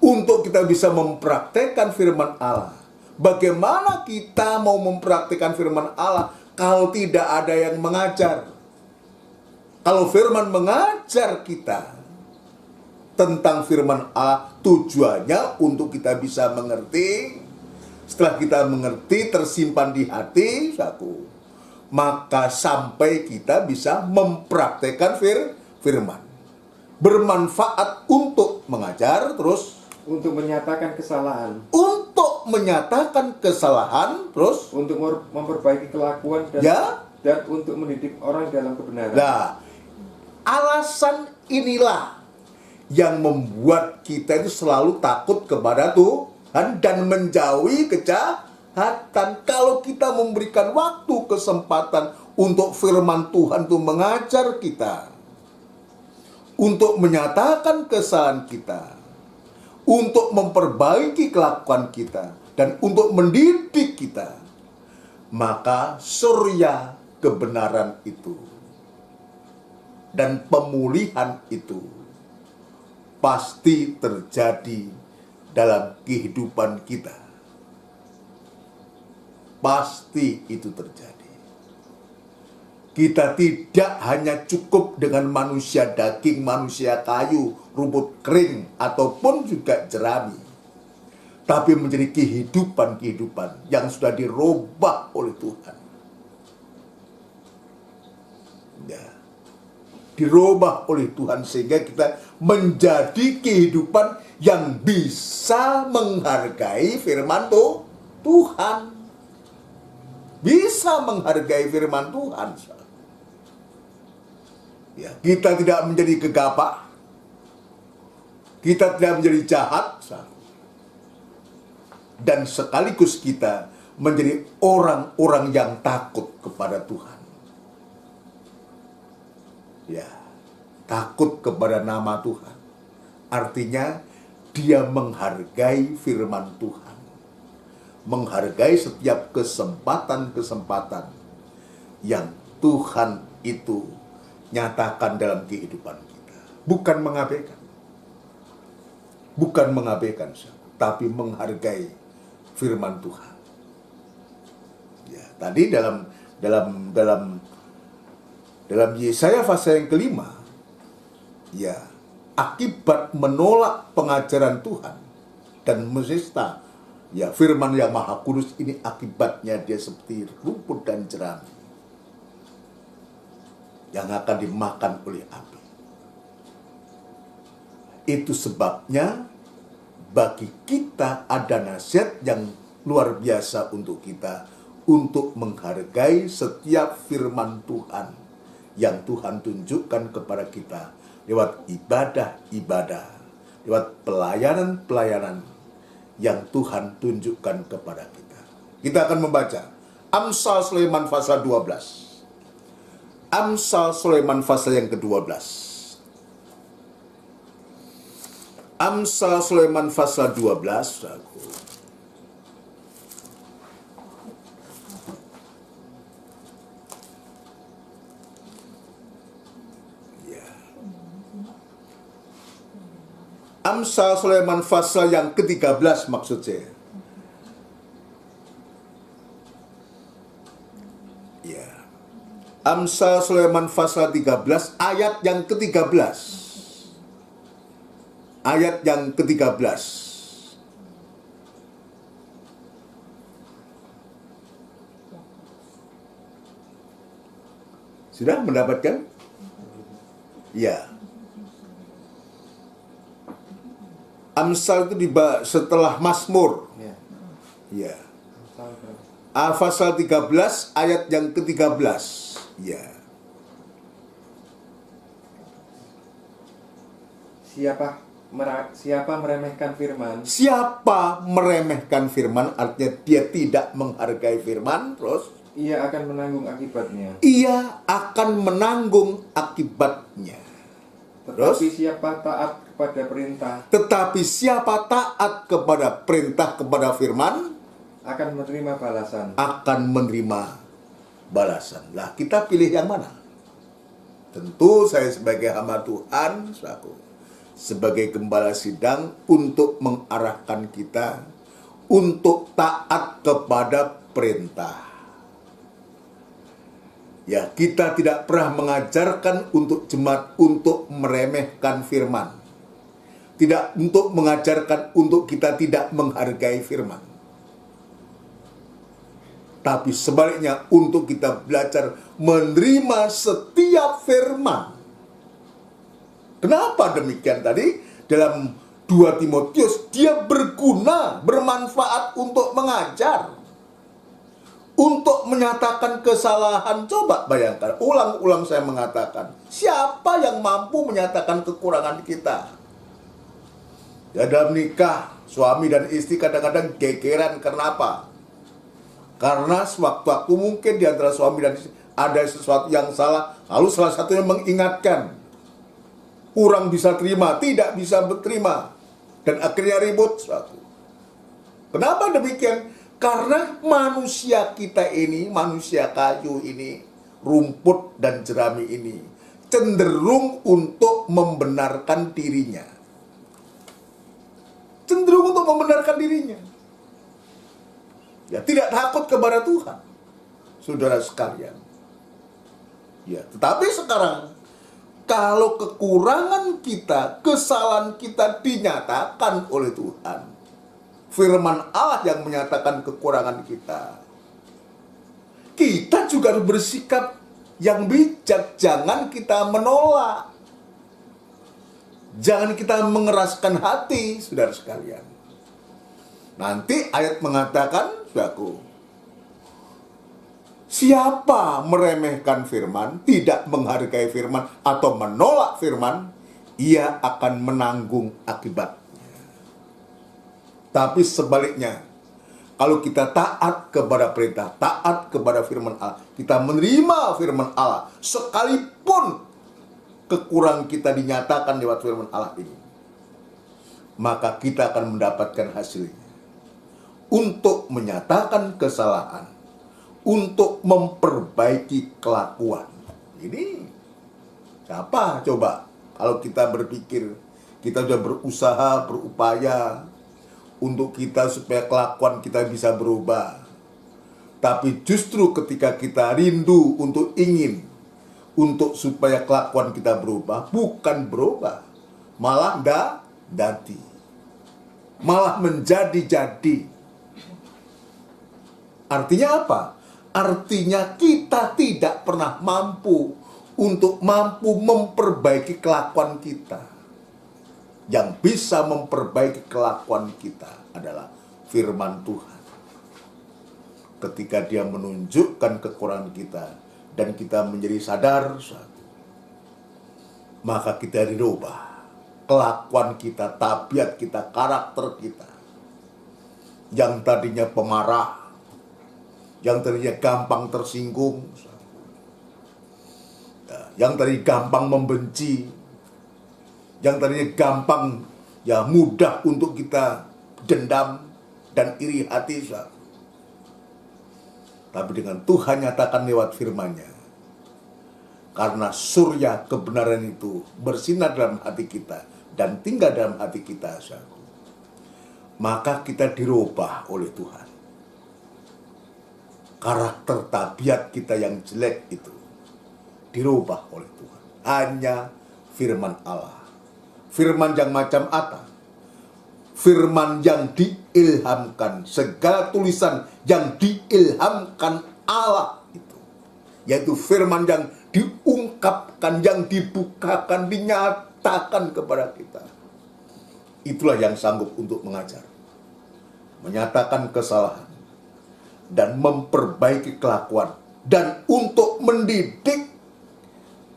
Untuk kita bisa mempraktekkan firman Allah. Bagaimana kita mau mempraktekkan firman Allah kalau tidak ada yang mengajar? Kalau firman mengajar kita tentang firman Allah, tujuannya untuk kita bisa mengerti. Setelah kita mengerti, tersimpan di hati, maka sampai kita bisa mempraktekkan firman. Bermanfaat untuk mengajar, terus untuk menyatakan kesalahan, untuk menyatakan kesalahan, terus untuk memperbaiki kelakuan dan untuk mendidik orang dalam kebenaran. Nah, alasan inilah yang membuat kita itu selalu takut kepada Tuhan dan menjauhi kejahatan. Kalau kita memberikan waktu, kesempatan untuk firman Tuhan itu mengajar kita, untuk menyatakan kesalahan kita, untuk memperbaiki kelakuan kita, dan untuk mendidik kita, maka surya kebenaran itu dan pemulihan itu pasti terjadi dalam kehidupan kita. Pasti itu terjadi. Kita tidak hanya cukup dengan manusia daging, manusia kayu, rumput kering, ataupun juga jerami. Tapi menjadi kehidupan-kehidupan yang sudah dirubah oleh Tuhan. Ya. Dirubah oleh Tuhan sehingga kita menjadi kehidupan yang bisa menghargai firman Tuhan. Bisa menghargai firman Tuhan. Ya, kita tidak menjadi gegabah. Kita tidak menjadi jahat. Dan sekaligus kita menjadi orang-orang yang takut kepada Tuhan. Ya, takut kepada nama Tuhan. Artinya dia menghargai firman Tuhan. Menghargai setiap kesempatan-kesempatan yang Tuhan itu nyatakan dalam kehidupan kita. Bukan mengabaikan. Bukan mengabaikan, tapi menghargai firman Tuhan. Ya, tadi dalam Yesaya pasal yang kelima, ya, akibat menolak pengajaran Tuhan dan menista, ya, firman yang maha kudus ini, akibatnya dia seperti rumput dan jerami yang akan dimakan oleh api. Itu sebabnya bagi kita ada nasihat yang luar biasa untuk kita, untuk menghargai setiap firman Tuhan yang Tuhan tunjukkan kepada kita lewat ibadah-ibadah, lewat pelayanan-pelayanan yang Tuhan tunjukkan kepada kita. Kita akan membaca Amsal Sulaiman pasal 12. Amsal Sulaiman pasal yang ke-12. Amsal Sulaiman pasal 12. Amsal Sulaiman pasal yang ke-13 maksud saya. Ya. Amsal Sulaiman pasal 13 ayat yang ke-13. Ayat yang ke-13. Sudah mendapatkan? Ya. Amsal itu setelah Mazmur. Ya. Ya. Pasal 13 ayat yang ke-13. Ya. siapa meremehkan firman, Siapa meremehkan firman, artinya dia tidak menghargai firman, terus ia akan menanggung akibatnya. ia akan menanggung akibatnya. Tetapi siapa taat kepada perintah, Tetapi siapa taat kepada perintah, kepada firman, akan menerima balasan. akan menerima balasan. Lah, kita pilih yang mana? Tentu saya sebagai hamba Tuhan, sebagai gembala sidang, untuk mengarahkan kita untuk taat kepada perintah. Ya, kita tidak pernah mengajarkan untuk jemaat untuk meremehkan firman. Tidak untuk mengajarkan untuk kita tidak menghargai firman. Tapi sebaliknya untuk kita belajar menerima setiap firman. Kenapa demikian tadi? Dalam 2 Timotius, dia berguna, bermanfaat untuk mengajar. Untuk menyatakan kesalahan. Coba bayangkan, ulang-ulang saya mengatakan, siapa yang mampu menyatakan kekurangan kita? Ya, dalam nikah, suami dan istri kadang-kadang gegeran. Karena apa? Karena sewaktu-waktu mungkin di antara suami dan istri ada sesuatu yang salah, lalu salah satunya mengingatkan. Kurang bisa terima, tidak bisa berterima, dan akhirnya ribut suatu. Kenapa demikian? Karena manusia kita ini, manusia kayu ini, rumput dan jerami ini, cenderung untuk membenarkan dirinya. Cenderung untuk membenarkan dirinya. Ya, tidak takut kepada Tuhan, saudara sekalian. Ya, tetapi sekarang, kalau kekurangan kita, kesalahan kita dinyatakan oleh Tuhan, firman Allah yang menyatakan kekurangan kita, kita juga harus bersikap yang bijak. Jangan kita menolak, jangan kita mengeraskan hati, saudara sekalian. Nanti ayat mengatakan, saudaraku, siapa meremehkan firman, tidak menghargai firman, atau menolak firman, ia akan menanggung akibat. Tapi sebaliknya, kalau kita taat kepada perintah, taat kepada firman Allah, kita menerima firman Allah, sekalipun kekurangan kita dinyatakan lewat firman Allah ini, maka kita akan mendapatkan hasilnya. Untuk menyatakan kesalahan, untuk memperbaiki kelakuan. Ini siapa coba? Kalau kita berpikir, kita sudah berusaha, berupaya untuk kita supaya kelakuan kita bisa berubah. Tapi justru ketika kita rindu untuk ingin untuk supaya kelakuan kita berubah, bukan berubah, malah dati, malah menjadi-jadi. Artinya apa? Artinya kita tidak pernah mampu memperbaiki kelakuan kita. Yang bisa memperbaiki kelakuan kita adalah firman Tuhan. Ketika dia menunjukkan kekurangan kita dan kita menjadi sadar, maka kita dirubah. Kelakuan kita, tabiat kita, karakter kita. Yang tadinya pemarah, yang tadinya gampang tersinggung, yang tadi gampang membenci, yang tadinya gampang, ya mudah untuk kita dendam dan iri hati. Tapi dengan Tuhan nyatakan lewat firman-Nya, karena surya kebenaran itu bersinar dalam hati kita dan tinggal dalam hati kita, maka kita dirubah oleh Tuhan. Karakter tabiat kita yang jelek itu dirubah oleh Tuhan. Hanya firman Allah. Firman yang macam apa? Firman yang diilhamkan. Segala tulisan yang diilhamkan Allah itu. Yaitu firman yang diungkapkan, yang dibukakan, dinyatakan kepada kita. Itulah yang sanggup untuk mengajar. Menyatakan kesalahan. Dan memperbaiki kelakuan. Dan untuk mendidik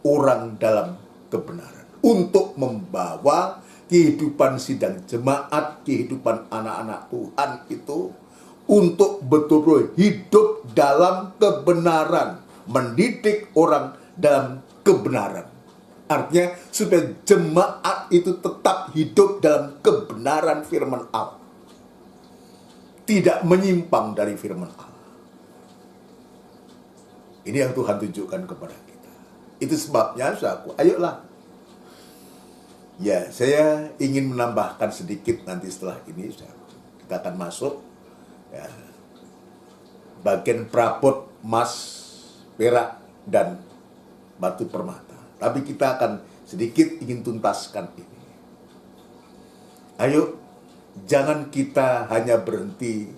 orang dalam kebenaran. Untuk membawa kehidupan sidang jemaat, kehidupan anak-anak Tuhan itu untuk betul-betul hidup dalam kebenaran, mendidik orang dalam kebenaran. Artinya supaya jemaat itu tetap hidup dalam kebenaran firman Allah, tidak menyimpang dari firman Allah. Ini yang Tuhan tunjukkan kepada kita. Itu sebabnya, saudaraku, ayolah. Ya, saya ingin menambahkan sedikit nanti setelah ini, saudaraku. Kita akan masuk ya, bagian perabot emas, perak, dan batu permata. Tapi kita akan sedikit ingin tuntaskan ini. Ayo, jangan kita hanya berhenti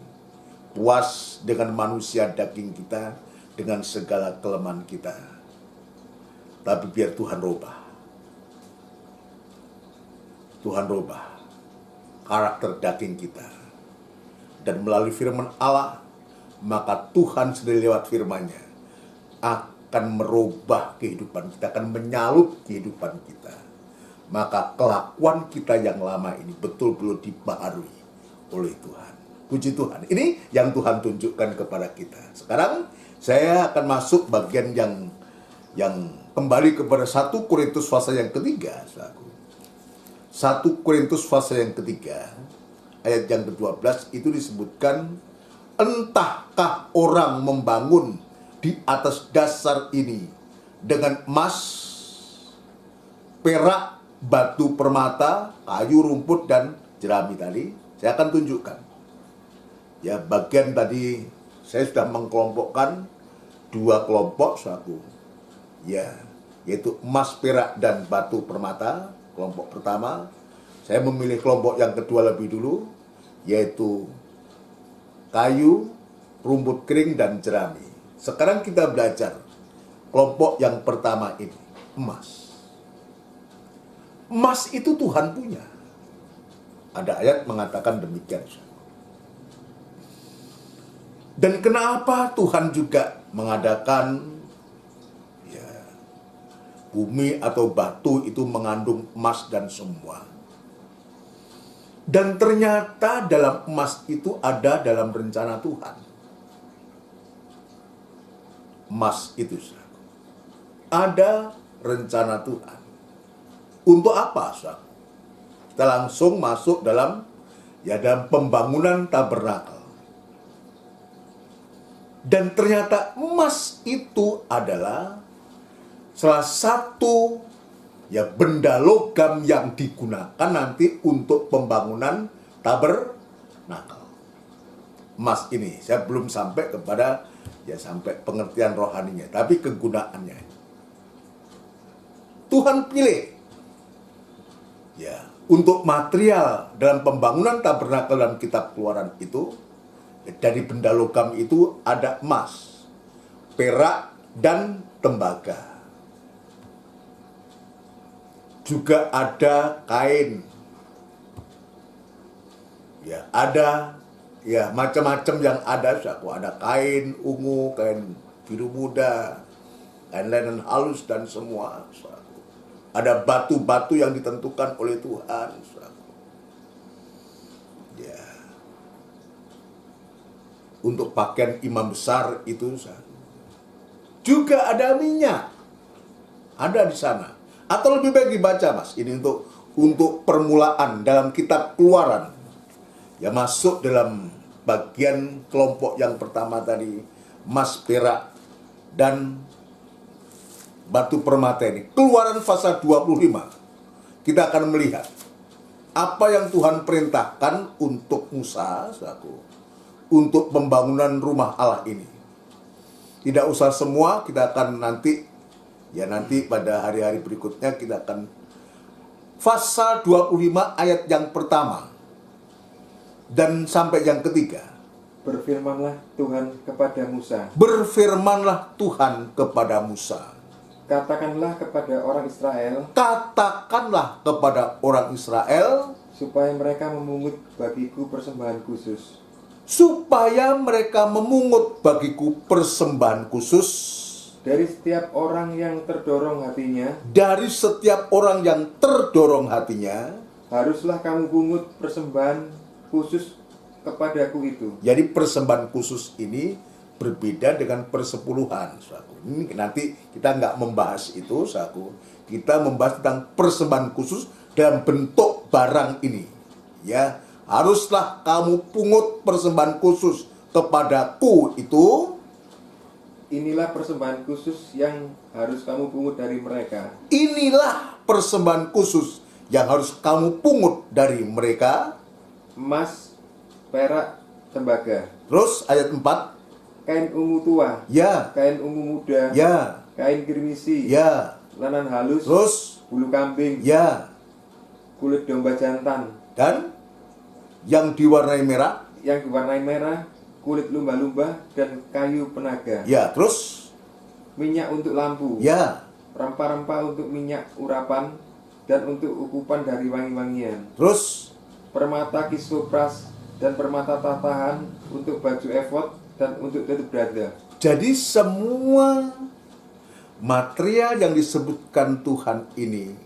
puas dengan manusia daging kita, dengan segala kelemahan kita. Tapi biar Tuhan rubah. Tuhan rubah karakter daging kita. Dan melalui firman Allah, maka Tuhan sendiri lewat firman-Nya akan merubah kehidupan kita, akan menyalut kehidupan kita. Maka kelakuan kita yang lama ini betul-betul dibaharui oleh Tuhan. Puji Tuhan. Ini yang Tuhan tunjukkan kepada kita. Sekarang saya akan masuk bagian yang kembali kepada 1 Korintus pasal yang ketiga. 1 Korintus pasal yang ketiga, ayat yang ke-12 itu disebutkan, entahkah orang membangun di atas dasar ini dengan emas, perak, batu permata, kayu, rumput, dan jerami tadi. Saya akan tunjukkan. Ya, bagian tadi saya sudah mengkelompokkan 2 kelompok, saudaraku. Ya, yaitu emas, perak, dan batu permata. Kelompok pertama, saya memilih kelompok yang kedua lebih dulu, yaitu kayu, rumput kering, dan jerami. Sekarang kita belajar kelompok yang pertama ini, emas. Emas itu Tuhan punya. Ada ayat mengatakan demikian. Dan kenapa Tuhan juga mengadakan bumi atau batu itu mengandung emas dan semua. Dan ternyata dalam emas itu ada dalam rencana Tuhan. Emas itu ada rencana Tuhan. Untuk apa, saudara? Kita langsung masuk dalam pembangunan tabernakel. Dan ternyata emas itu adalah salah satu benda logam yang digunakan nanti untuk pembangunan tabernakel. Emas ini saya belum sampai kepada sampai pengertian rohaninya, tapi kegunaannya. Tuhan pilih untuk material dalam pembangunan tabernakel dan kitab Keluaran itu, dari benda logam itu ada emas, perak, dan tembaga. Juga ada kain. Ada macam-macam yang ada. Ada kain ungu, kain biru muda, kain linen halus dan semua. Ada batu-batu yang ditentukan oleh Tuhan. Untuk pakaian imam besar itu juga ada minyak. Ada di sana. Atau lebih baik dibaca, Mas. Ini untuk permulaan dalam kitab Keluaran. Masuk dalam bagian kelompok yang pertama tadi, emas, perak, dan batu permata ini. Keluaran pasal 25. Kita akan melihat apa yang Tuhan perintahkan untuk Musa, untuk pembangunan rumah Allah ini. Tidak usah semua, kita akan nanti pada hari-hari berikutnya kita akan pasal 25 ayat yang pertama dan sampai yang ketiga. Berfirmanlah Tuhan kepada Musa. Berfirmanlah Tuhan kepada Musa. Katakanlah kepada orang Israel. Katakanlah kepada orang Israel. Supaya mereka memungut bagiku persembahan khusus. Supaya mereka memungut bagiku persembahan khusus. Dari setiap orang yang terdorong hatinya. Dari setiap orang yang terdorong hatinya. haruslah kamu pungut persembahan khusus kepadaku itu. Jadi persembahan khusus ini berbeda dengan persepuluhan, saudaraku. Ini nanti kita nggak membahas itu, saudaraku. Kita membahas tentang persembahan khusus dalam bentuk barang ini. Ya, haruslah kamu pungut persembahan khusus kepadaku itu. Inilah persembahan khusus yang harus kamu pungut dari mereka. Inilah persembahan khusus yang harus kamu pungut dari mereka. Emas, perak, tembaga, Terus ayat 4. kain ungu tua, Ya, kain ungu muda, ya, kain kirmisi, ya. lanan halus, Terus, bulu kambing, ya. kulit domba jantan, Dan yang diwarnai merah. yang diwarnai merah, kulit lumba-lumba, dan kayu penaga. Ya, terus. Minyak untuk lampu, Ya, rempah-rempah untuk minyak urapan, dan untuk ukupan dari wangi-wangian. terus. Permata kisopras dan permata tatahan untuk baju efod dan untuk tutup dada. Jadi semua material yang disebutkan Tuhan ini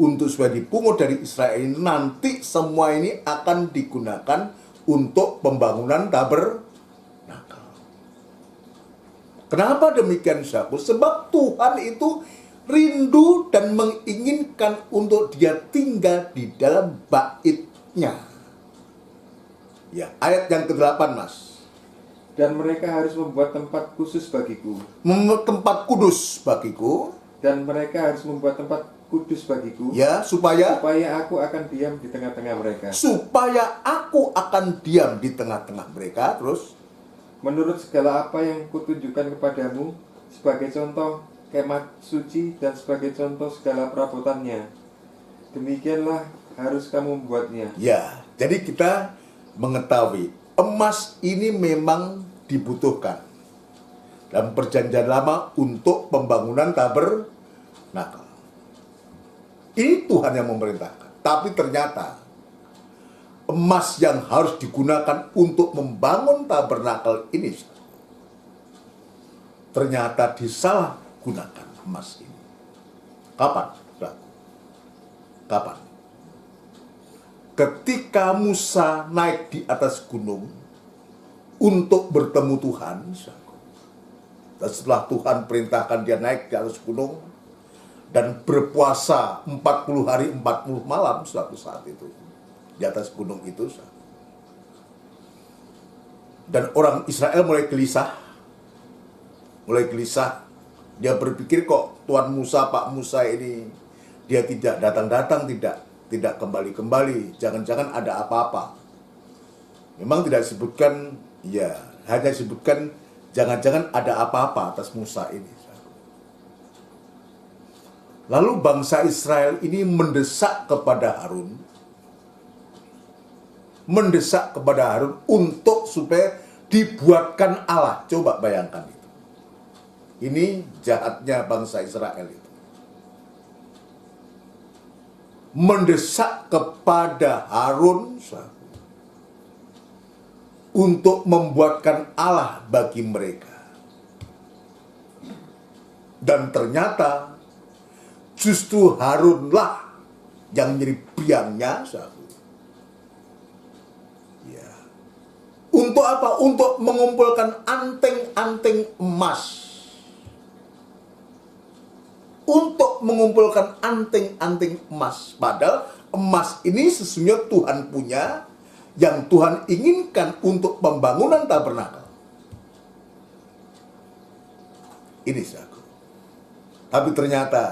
untuk supaya dipungut dari Israel ini, nanti semua ini akan digunakan untuk pembangunan tabernakel. Kenapa demikian, saudaraku? Sebab Tuhan itu rindu dan menginginkan untuk dia tinggal di dalam baitnya. Ya, ayat yang ke-8, Mas. Dan mereka harus membuat tempat khusus bagiku. Membuat tempat kudus bagiku, Dan mereka harus membuat tempat kudus bagiku. ya, supaya Aku akan diam di tengah-tengah mereka. aku akan diam di tengah-tengah mereka. Terus, Menurut segala apa yang kutunjukkan kepadamu, sebagai contoh kemah suci dan sebagai contoh segala perabotannya. Demikianlah harus kamu membuatnya. ya, jadi kita mengetahui emas ini memang dibutuhkan dalam perjanjian lama untuk pembangunan tabernakel. Ini Tuhan yang memerintahkan. Tapi ternyata emas yang harus digunakan untuk membangun tabernakel ini ternyata disalahgunakan emas ini. Kapan? Kapan? Ketika Musa naik di atas gunung untuk bertemu Tuhan, dan setelah Tuhan perintahkan dia naik di atas gunung dan berpuasa 40 hari 40 malam suatu saat itu di atas gunung itu, dan orang Israel mulai gelisah. Dia berpikir, kok Tuan Musa, Pak Musa ini dia tidak datang-datang, tidak kembali-kembali, jangan-jangan ada apa-apa. Memang tidak disebutkan, ya, hanya disebutkan jangan-jangan ada apa-apa atas Musa ini. Lalu bangsa Israel ini mendesak kepada Harun untuk supaya dibuatkan Allah. Coba bayangkan itu. Ini jahatnya bangsa Israel itu. Mendesak kepada Harun untuk membuatkan Allah bagi mereka. Dan ternyata justru Harunlah yang menjadi biangnya. Ya. Untuk apa? Untuk mengumpulkan anteng-anteng emas. Padahal emas ini sesungguhnya Tuhan punya, yang Tuhan inginkan untuk pembangunan tabernakel. Ini saudaraku. Tapi ternyata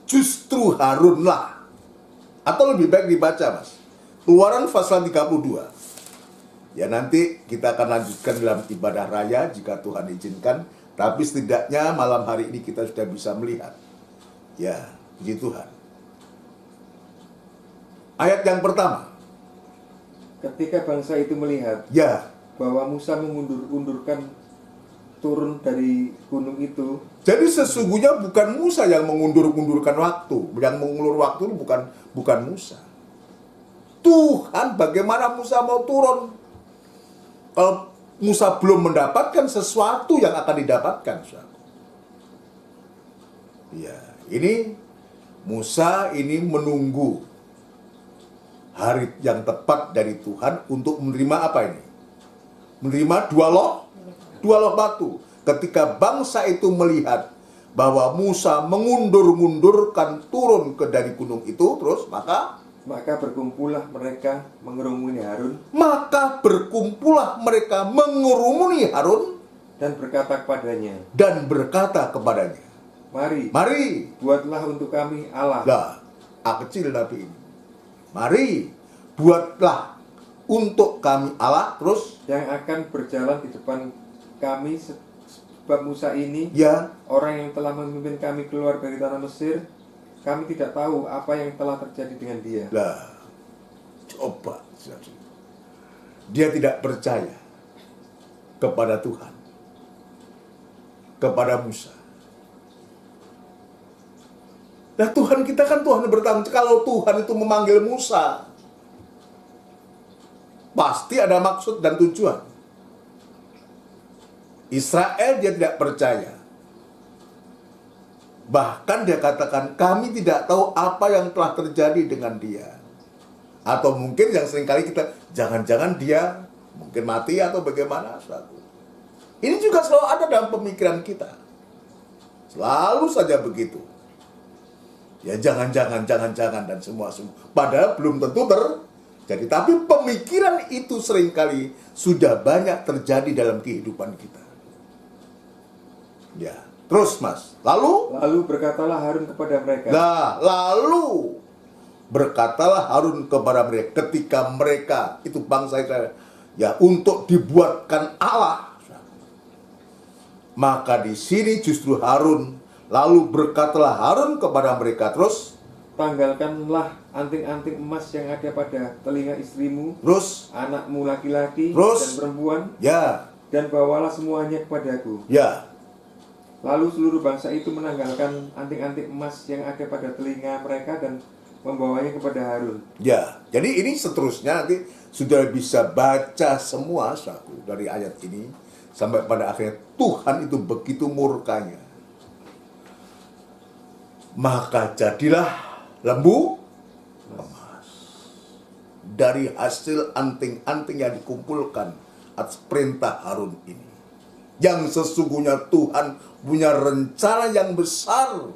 justru Harunlah, atau lebih baik dibaca, Mas, Keluaran pasal 32. Ya, nanti kita akan lanjutkan dalam ibadah raya jika Tuhan izinkan. Tapi setidaknya malam hari ini kita sudah bisa melihat. Ya, puji Tuhan. Ayat yang pertama. Ketika bangsa itu melihat Ya, bahwa Musa mengundur-undurkan turun dari gunung itu, jadi sesungguhnya bukan Musa yang mengundur-undurkan waktu. Yang mengulur waktu itu bukan Musa. Tuhan, bagaimana Musa mau turun? Kalau Musa belum mendapatkan sesuatu yang akan didapatkan. Ya, ini Musa ini menunggu hari yang tepat dari Tuhan untuk menerima apa ini? Menerima dua loh batu. Ketika bangsa itu melihat bahwa Musa mengundur-mundurkan turun ke dari gunung itu, terus maka berkumpullah mereka mengerumuni Harun maka berkumpullah mereka mengerumuni Harun dan berkata kepadanya, Mari, buatlah untuk kami Allah. lah, kecil Nabi ini. Mari, buatlah untuk kami Allah, terus yang akan berjalan di depan kami, sebab Musa ini ya, orang yang telah memimpin kami keluar dari tanah Mesir. Kami tidak tahu apa yang telah terjadi dengan dia. lah, coba. Dia tidak percaya kepada Tuhan, kepada Musa. Nah, Tuhan kita kan Tuhan yang bertanggung. Kalau Tuhan itu memanggil Musa, pasti ada maksud dan tujuan. Israel dia tidak percaya. Bahkan dia katakan, kami tidak tahu apa yang telah terjadi dengan dia. Atau mungkin yang seringkali kita, jangan-jangan dia mungkin mati atau bagaimana. Ini juga selalu ada dalam pemikiran kita. Selalu saja begitu. Ya jangan-jangan dan semua. Padahal belum tentu terjadi. Tapi pemikiran itu seringkali sudah banyak terjadi dalam kehidupan kita. Ya, terus Mas. Lalu berkatalah Harun kepada mereka. Lalu berkatalah Harun kepada mereka ketika mereka itu bangsa Israel ya untuk dibuatkan Allah. Maka di sini justru Harun, lalu berkatalah Harun kepada mereka, terus tanggalkanlah anting-anting emas yang ada pada telinga istrimu, terus anakmu laki-laki terus dan perempuan, ya, dan bawalah semuanya kepadaku. ya. Lalu seluruh bangsa itu menanggalkan anting-anting emas yang ada pada telinga mereka dan membawanya kepada Harun. Ya, jadi ini seterusnya nanti sudah bisa baca semua saku dari ayat ini sampai pada akhirnya Tuhan itu begitu murkanya. Maka jadilah lembu emas dari hasil anting-anting yang dikumpulkan atas perintah Harun ini. Yang sesungguhnya Tuhan punya rencana yang besar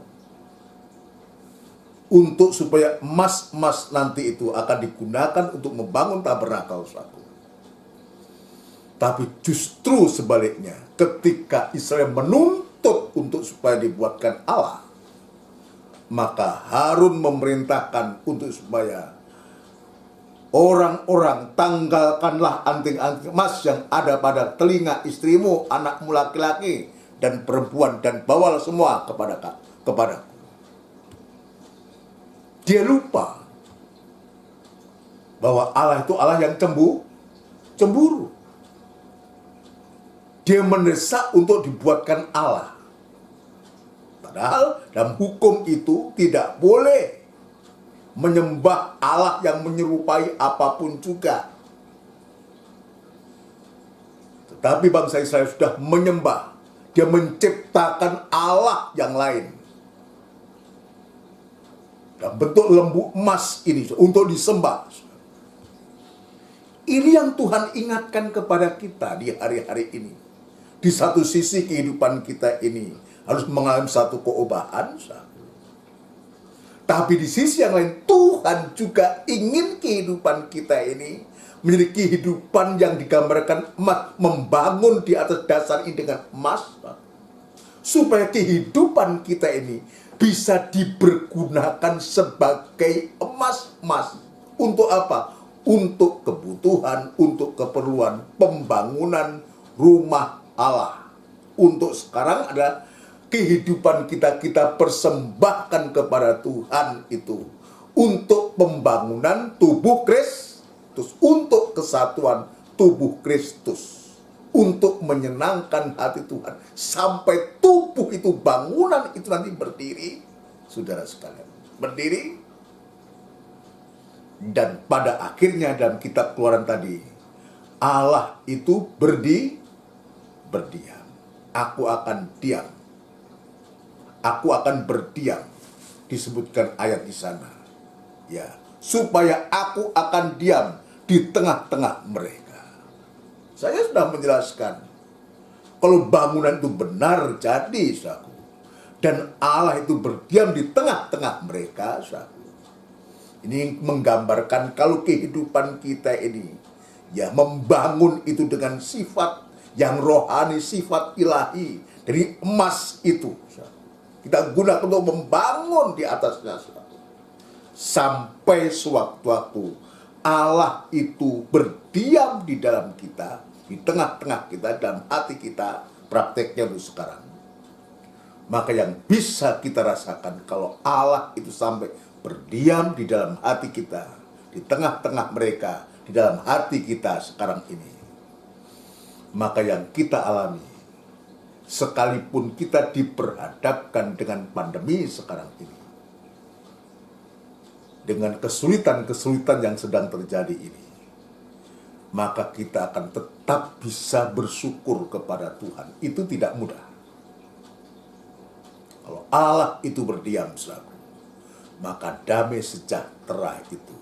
untuk supaya emas-emas nanti itu akan digunakan untuk membangun tabernakel saku. Tapi justru sebaliknya, ketika Israel menuntut untuk supaya dibuatkan Allah, maka Harun memerintahkan untuk supaya orang-orang tanggalkanlah anting-anting emas yang ada pada telinga istrimu, anakmu laki-laki dan perempuan, dan bawalah semua kepadaku. Dia lupa bahwa Allah itu Allah yang cemburu. Dia mendesak untuk dibuatkan Allah. Padahal dalam hukum itu tidak boleh menyembah Allah yang menyerupai apapun juga. Tetapi bangsa Israel sudah menyembah. Dia menciptakan Allah yang lain. Dan bentuk lembu emas ini untuk disembah. Ini yang Tuhan ingatkan kepada kita di hari-hari ini. Di satu sisi kehidupan kita ini harus mengalami satu keobahan. Tapi di sisi yang lain Tuhan juga ingin kehidupan kita ini menjadi kehidupan yang digambarkan emas, membangun di atas dasar ini dengan emas. Supaya kehidupan kita ini bisa dipergunakan sebagai emas. Untuk apa? Untuk kebutuhan, untuk keperluan pembangunan rumah Allah. Untuk sekarang adalah kehidupan kita persembahkan kepada Tuhan itu untuk pembangunan tubuh Kristus, untuk kesatuan tubuh Kristus, untuk menyenangkan hati Tuhan sampai tubuh itu, bangunan itu nanti berdiri, saudara sekalian, berdiri. Dan pada akhirnya dalam kitab Keluaran tadi, Allah itu berdiam. Aku akan diam. Aku akan berdiam disebutkan ayat di sana. Ya, supaya aku akan diam di tengah-tengah mereka. Saya sudah menjelaskan, kalau bangunan itu benar jadi, saudaraku, dan Allah itu berdiam di tengah-tengah mereka, saudaraku. Ini menggambarkan kalau kehidupan kita ini ya membangun itu dengan sifat yang rohani, sifat ilahi dari emas itu. Kita gunakan untuk membangun di atasnya. Sampai sewaktu-waktu Allah itu berdiam di dalam kita, di tengah-tengah kita, dalam hati kita, prakteknya untuk sekarang. Maka yang bisa kita rasakan kalau Allah itu sampai berdiam di dalam hati kita, di tengah-tengah mereka, di dalam hati kita sekarang ini. Maka yang kita alami, sekalipun kita diperhadapkan dengan pandemi sekarang ini, dengan kesulitan-kesulitan yang sedang terjadi ini, maka kita akan tetap bisa bersyukur kepada Tuhan. Itu tidak mudah. Kalau Allah itu berdiam, saudaraku, maka damai sejahtera itu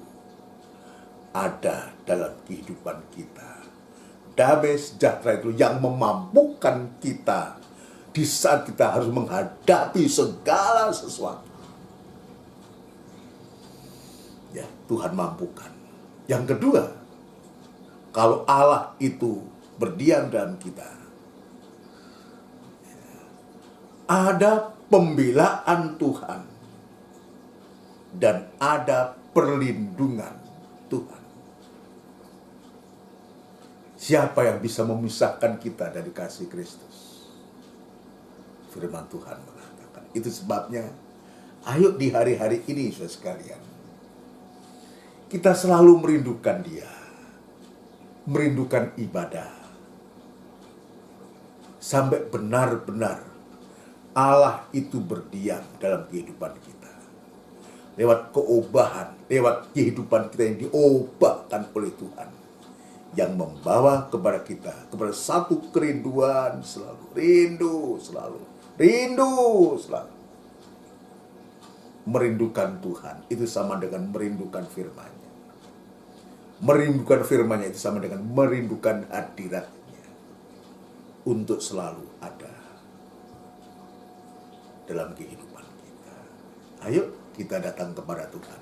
ada dalam kehidupan kita. Damai sejahtera itu yang memampukan kita di saat kita harus menghadapi segala sesuatu. Ya, Tuhan mampukan. Yang kedua, kalau Allah itu berdiam dalam kita, ada pembelaan Tuhan dan ada perlindungan Tuhan. Siapa yang bisa memisahkan kita dari kasih Kristus? Firman Tuhan mengatakan. Itu sebabnya, ayo di hari-hari ini, saudara sekalian, kita selalu merindukan Dia, merindukan ibadah, sampai benar-benar Allah itu berdiam dalam kehidupan kita. Lewat keobahan, lewat kehidupan kita yang diubahkan oleh Tuhan, yang membawa kepada kita, kepada satu kerinduan selalu, rindu selalu. Merindukan Tuhan, itu sama dengan merindukan firman-Nya. Merindukan firman-Nya itu sama dengan merindukan hadirat-Nya, untuk selalu ada dalam kehidupan kita. Ayo kita datang kepada Tuhan.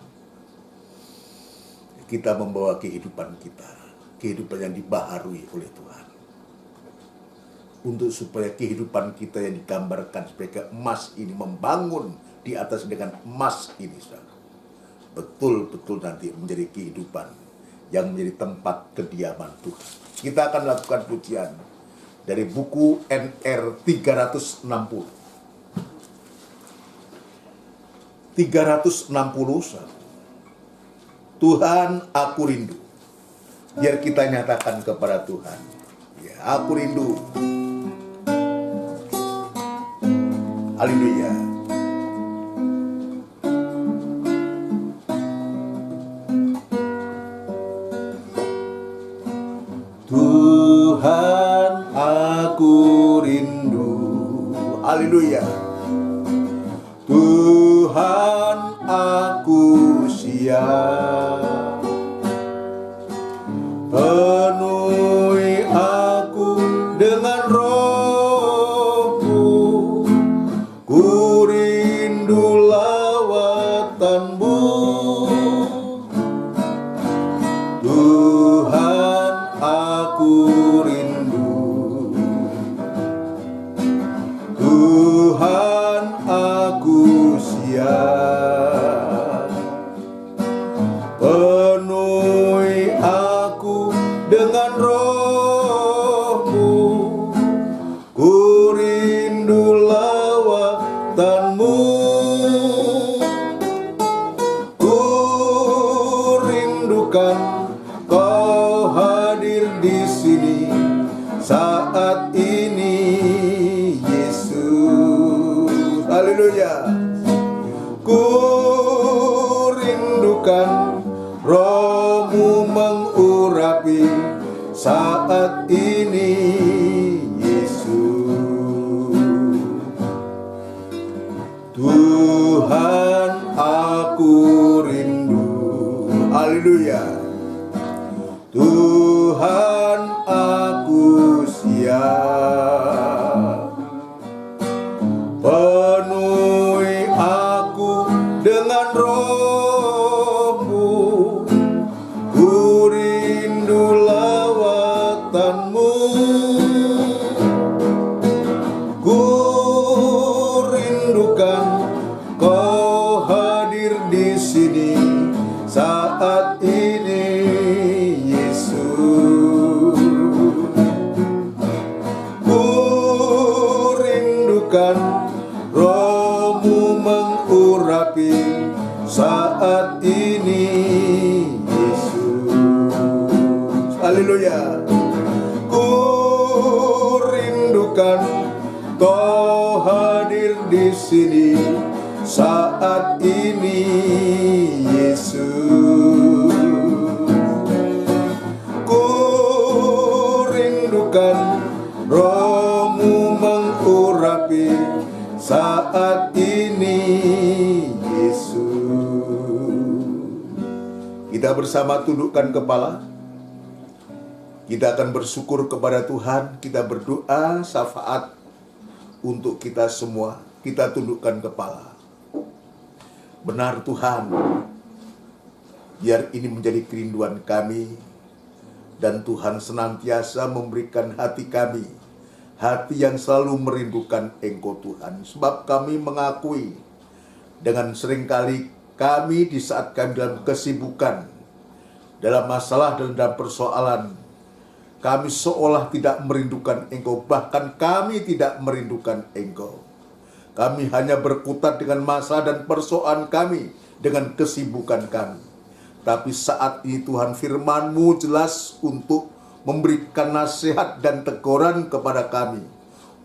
Kita membawa kehidupan kita, kehidupan yang dibaharui oleh Tuhan, untuk supaya kehidupan kita yang digambarkan sebagai emas ini membangun di atas dengan emas ini, saudara, betul-betul nanti menjadi kehidupan yang menjadi tempat kediaman Tuhan. Kita akan lakukan pujian dari buku NR 360. 360, Tuhan aku rindu. Biar kita nyatakan kepada Tuhan, ya, aku rindu. Haleluya. Tuhan aku rindu. Haleluya. Tuhan aku siap, penuhi aku dengan Roh-Mu, ku rindu lawatan-Mu. Tuhan aku rindu, Tuhan aku siap, penuhi aku dengan Roh-Mu, ku rindu lawatan-Mu. Ku rindukan Kau hadir di sini saat ini, Yesus. Haleluya. Ku rindukan Roh-Mu mengurapi saat ini, Yesus. Tuhan Penuhi aku dengan Roh-Mu, ku rindu lawatan-Mu, ku rindukan Kau hadir di sini saat ini, Yesus. Ku rindukan Roh-Mu mengurapi saat ini, Yesus. Haleluya. Ku rindukan Kau hadir di sini saat ini, Yesus. Ku rindukan Roh-Mu mengurapi saat ini, Yesus. Kita bersama tundukkan kepala. Kita akan bersyukur kepada Tuhan. Kita berdoa syafaat untuk kita semua. Kita tundukkan kepala. Benar Tuhan, biar ini menjadi kerinduan kami, dan Tuhan senantiasa memberikan hati kami, hati yang selalu merindukan Engkau Tuhan. Sebab kami mengakui dengan seringkali kami di saat kami dalam kesibukan, dalam masalah dan dalam persoalan, kami seolah tidak merindukan Engkau, bahkan kami tidak merindukan Engkau. Kami hanya berkutat dengan masalah dan persoalan kami, dengan kesibukan kami. Tapi saat ini Tuhan, firman-Mu jelas untuk memberikan nasihat dan teguran kepada kami,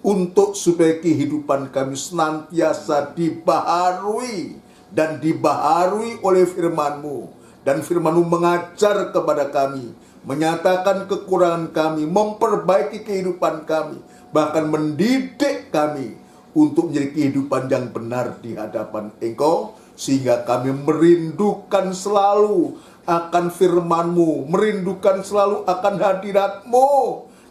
untuk supaya kehidupan kami senantiasa dibaharui dan dibaharui oleh firman-Mu. Dan firman-Mu mengajar kepada kami, menyatakan kekurangan kami, memperbaiki kehidupan kami, bahkan mendidik kami untuk menjadi kehidupan yang benar di hadapan Engkau, sehingga kami merindukan selalu akan firman-Mu, merindukan selalu akan hadirat-Mu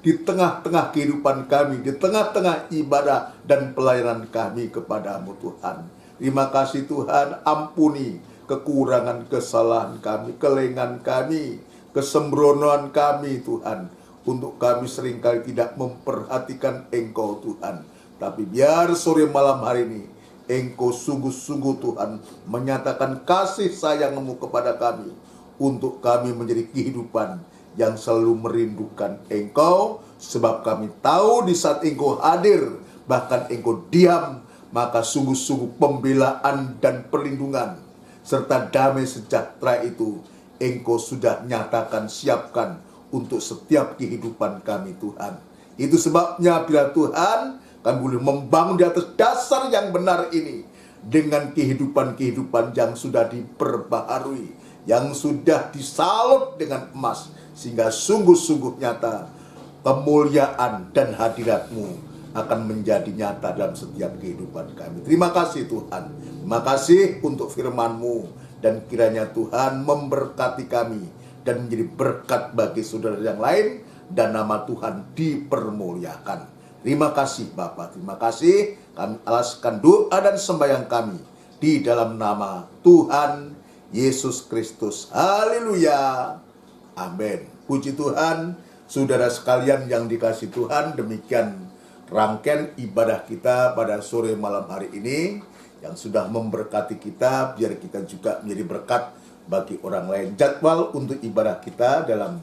di tengah-tengah kehidupan kami, di tengah-tengah ibadah dan pelayanan kami kepada-Mu Tuhan. Terima kasih Tuhan, ampuni kekurangan kesalahan kami, kelengan kami, kesembronoan kami Tuhan, untuk kami seringkali tidak memperhatikan Engkau Tuhan. Tapi biar sore malam hari ini Engkau sungguh-sungguh Tuhan menyatakan kasih sayang-Mu kepada kami, untuk kami menjadi kehidupan yang selalu merindukan Engkau. Sebab kami tahu di saat Engkau hadir, bahkan Engkau diam, maka sungguh-sungguh pembelaan dan perlindungan serta damai sejahtera itu Engkau sudah nyatakan, siapkan untuk setiap kehidupan kami Tuhan. Itu sebabnya bila Tuhan, kami boleh membangun di atas dasar yang benar ini, dengan kehidupan-kehidupan yang sudah diperbaharui, yang sudah disalut dengan emas, sehingga sungguh-sungguh nyata kemuliaan dan hadirat-Mu akan menjadi nyata dalam setiap kehidupan kami. Terima kasih Tuhan. Terima kasih untuk firman-Mu, dan kiranya Tuhan memberkati kami dan menjadi berkat bagi saudara yang lain, dan nama Tuhan dipermuliakan. Terima kasih Bapa, terima kasih. Kami alaskan doa dan sembahyang kami di dalam nama Tuhan Yesus Kristus. Haleluya. Amin. Puji Tuhan. Saudara sekalian yang dikasihi Tuhan, demikian rangkaian ibadah kita pada sore malam hari ini, yang sudah memberkati kita, biar kita juga menjadi berkat bagi orang lain. Jadwal untuk ibadah kita dalam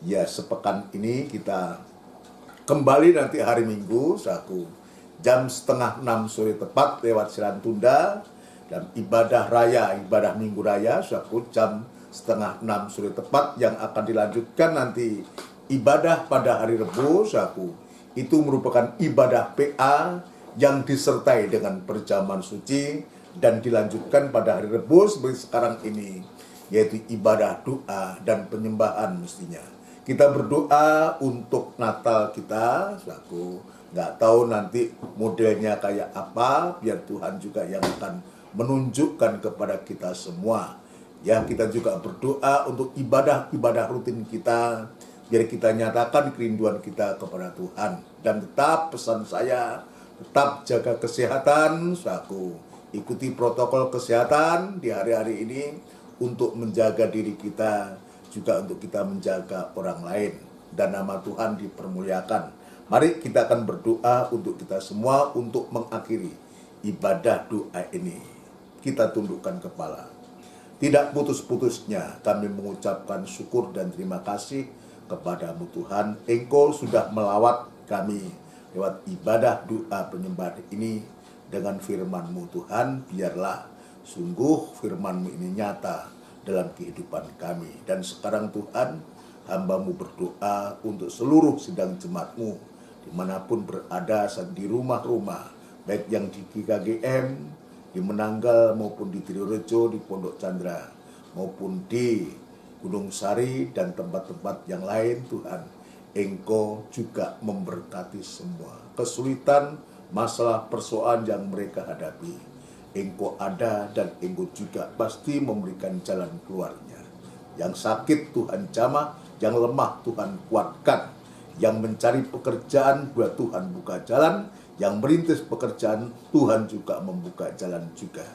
sepekan ini, kita kembali nanti hari Minggu, jam 5:30 sore tepat lewat siaran tunda, dan ibadah raya, ibadah Minggu Raya, jam 5:30 sore tepat, yang akan dilanjutkan nanti ibadah pada hari Rebo, itu merupakan ibadah PA yang disertai dengan perjamuan suci, dan dilanjutkan pada hari Rebo seperti sekarang ini, yaitu ibadah doa dan penyembahan mestinya. Kita berdoa untuk Natal kita, nggak tahu nanti modelnya kayak apa, biar Tuhan juga yang akan menunjukkan kepada kita semua. Ya, kita juga berdoa untuk ibadah-ibadah rutin kita, Biar kita nyatakan kerinduan kita kepada Tuhan. Dan tetap pesan saya, tetap jaga kesehatan, saudaraku. Ikuti protokol kesehatan di hari-hari ini untuk menjaga diri kita, juga untuk kita menjaga orang lain. Dan nama Tuhan dipermuliakan. Mari kita akan berdoa untuk kita semua untuk mengakhiri ibadah doa ini. Kita tundukkan kepala. Tidak putus-putusnya kami mengucapkan syukur dan terima kasih kepadamu Tuhan. Engkau sudah melawat kami lewat ibadah doa penyembahan ini dengan firman-Mu Tuhan. Biarlah sungguh firman-Mu ini nyata dalam kehidupan kami. Dan sekarang Tuhan, hamba-Mu berdoa untuk seluruh sidang jemaat-Mu dimanapun berada, di rumah-rumah, baik yang di GKGM, di Menanggal maupun di Trirejo, di Pondok Chandra, maupun di Gunung Sari dan tempat-tempat yang lain. Tuhan, Engkau juga memberkati semua kesulitan, masalah, persoalan yang mereka hadapi. Engkau ada dan Engkau juga pasti memberikan jalan keluarnya. Yang sakit Tuhan jamah, yang lemah Tuhan kuatkan, yang mencari pekerjaan buat Tuhan buka jalan, yang merintis pekerjaan Tuhan juga membuka jalan juga.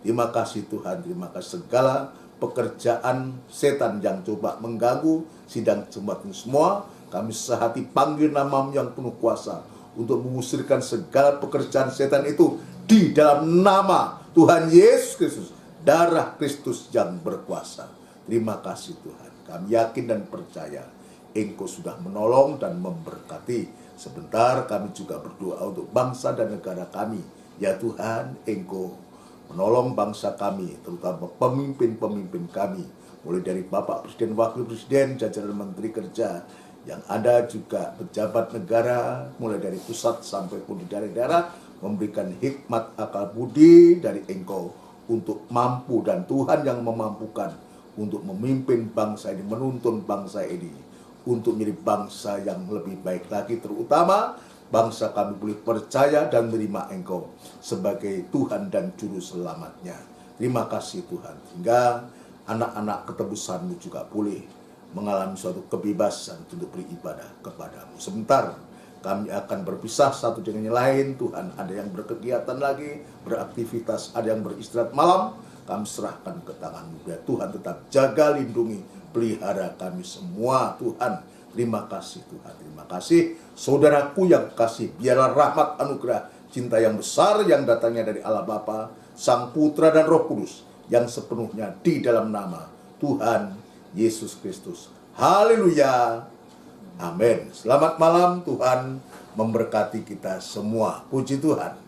Terima kasih Tuhan, terima kasih segala pekerjaan setan yang coba mengganggu sidang jemaat ini semua. Kami sehati panggil nama-Mu yang penuh kuasa untuk mengusirkan segala pekerjaan setan itu di dalam nama Tuhan Yesus Kristus, darah Kristus yang berkuasa. Terima kasih Tuhan. Kami yakin dan percaya Engkau sudah menolong dan memberkati. Sebentar kami juga berdoa untuk bangsa dan negara kami. Ya Tuhan, Engkau menolong bangsa kami, terutama pemimpin-pemimpin kami, mulai dari Bapak Presiden, Wakil Presiden, jajaran Menteri Kerja, yang ada juga pejabat negara, mulai dari pusat sampai pun di daerah-daerah, memberikan hikmat akal budi dari Engkau untuk mampu, dan Tuhan yang memampukan untuk memimpin bangsa ini, menuntun bangsa ini untuk menjadi bangsa yang lebih baik lagi, terutama bangsa kami boleh percaya dan menerima Engkau sebagai Tuhan dan Juru Selamatnya. Terima kasih Tuhan, sehingga anak-anak ketebusan-Mu juga boleh mengalami suatu kebebasan untuk beribadah kepadamu. Sebentar kami akan berpisah satu dengan yang lain. Tuhan, ada yang berkegiatan lagi, beraktivitas, ada yang beristirahat malam. Kami serahkan ke tangan-Mu. Biar Tuhan tetap jaga, lindungi, pelihara kami semua Tuhan. Terima kasih Tuhan, terima kasih. Saudaraku yang kasih, biarlah rahmat anugerah cinta yang besar yang datangnya dari Allah Bapa, Sang Putra dan Roh Kudus yang sepenuhnya di dalam nama Tuhan Yesus Kristus. Haleluya. Amin. Selamat malam, Tuhan memberkati kita semua. Puji Tuhan.